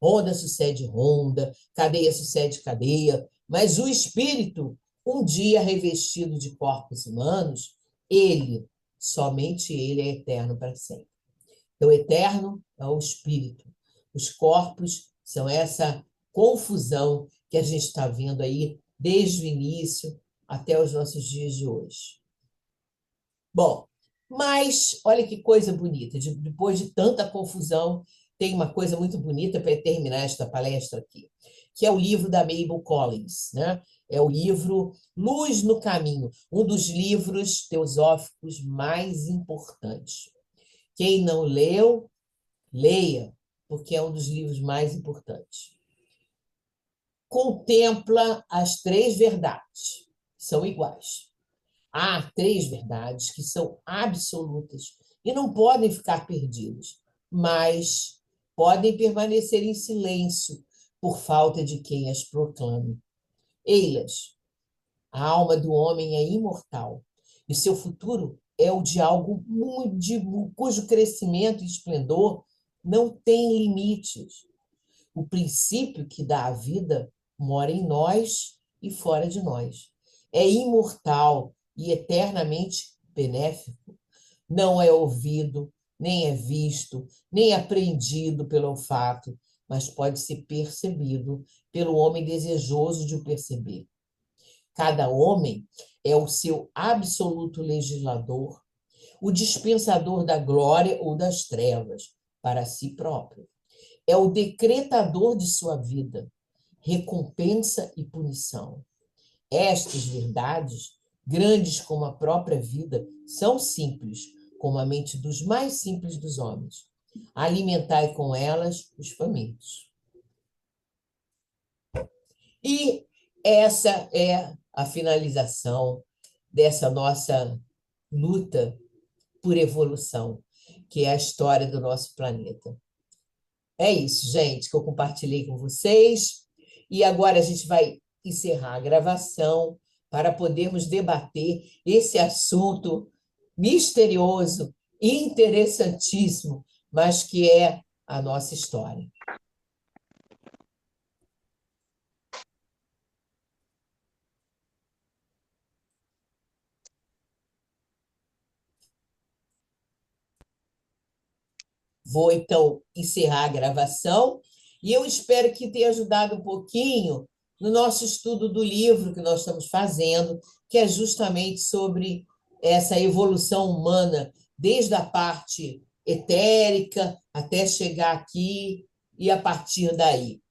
ronda sucede ronda, cadeia sucede cadeia, mas o espírito, um dia revestido de corpos humanos, ele, somente ele é eterno para sempre. Então, o eterno é o espírito. Os corpos são essa confusão que a gente está vendo aí desde o início até os nossos dias de hoje. Bom, mas olha que coisa bonita. Depois de tanta confusão, tem uma coisa muito bonita para terminar esta palestra aqui, que é o livro da Mabel Collins, né? É o livro Luz no Caminho, um dos livros teosóficos mais importantes. Quem não leu, leia, porque é um dos livros mais importantes. Contempla as três verdades, são iguais. Há três verdades que são absolutas e não podem ficar perdidas, mas podem permanecer em silêncio por falta de quem as proclame. Eilas, a alma do homem é imortal e seu futuro é o de algo cujo crescimento e esplendor não tem limites. O princípio que dá a vida mora em nós e fora de nós. É imortal e eternamente benéfico. Não é ouvido, nem é visto, nem apreendido pelo olfato, mas pode ser percebido pelo homem desejoso de o perceber. Cada homem é o seu absoluto legislador, o dispensador da glória ou das trevas para si próprio. É o decretador de sua vida, recompensa e punição. Estas verdades, grandes como a própria vida, são simples, como a mente dos mais simples dos homens. Alimentai com elas os famintos. E essa é a finalização dessa nossa luta por evolução, que é a história do nosso planeta. É isso, gente, que eu compartilhei com vocês. E agora a gente vai encerrar a gravação para podermos debater esse assunto misterioso, interessantíssimo, mas que é a nossa história. Vou, então, encerrar a gravação e eu espero que tenha ajudado um pouquinho no nosso estudo do livro que nós estamos fazendo, que é justamente sobre essa evolução humana, desde a parte etérica até chegar aqui e a partir daí.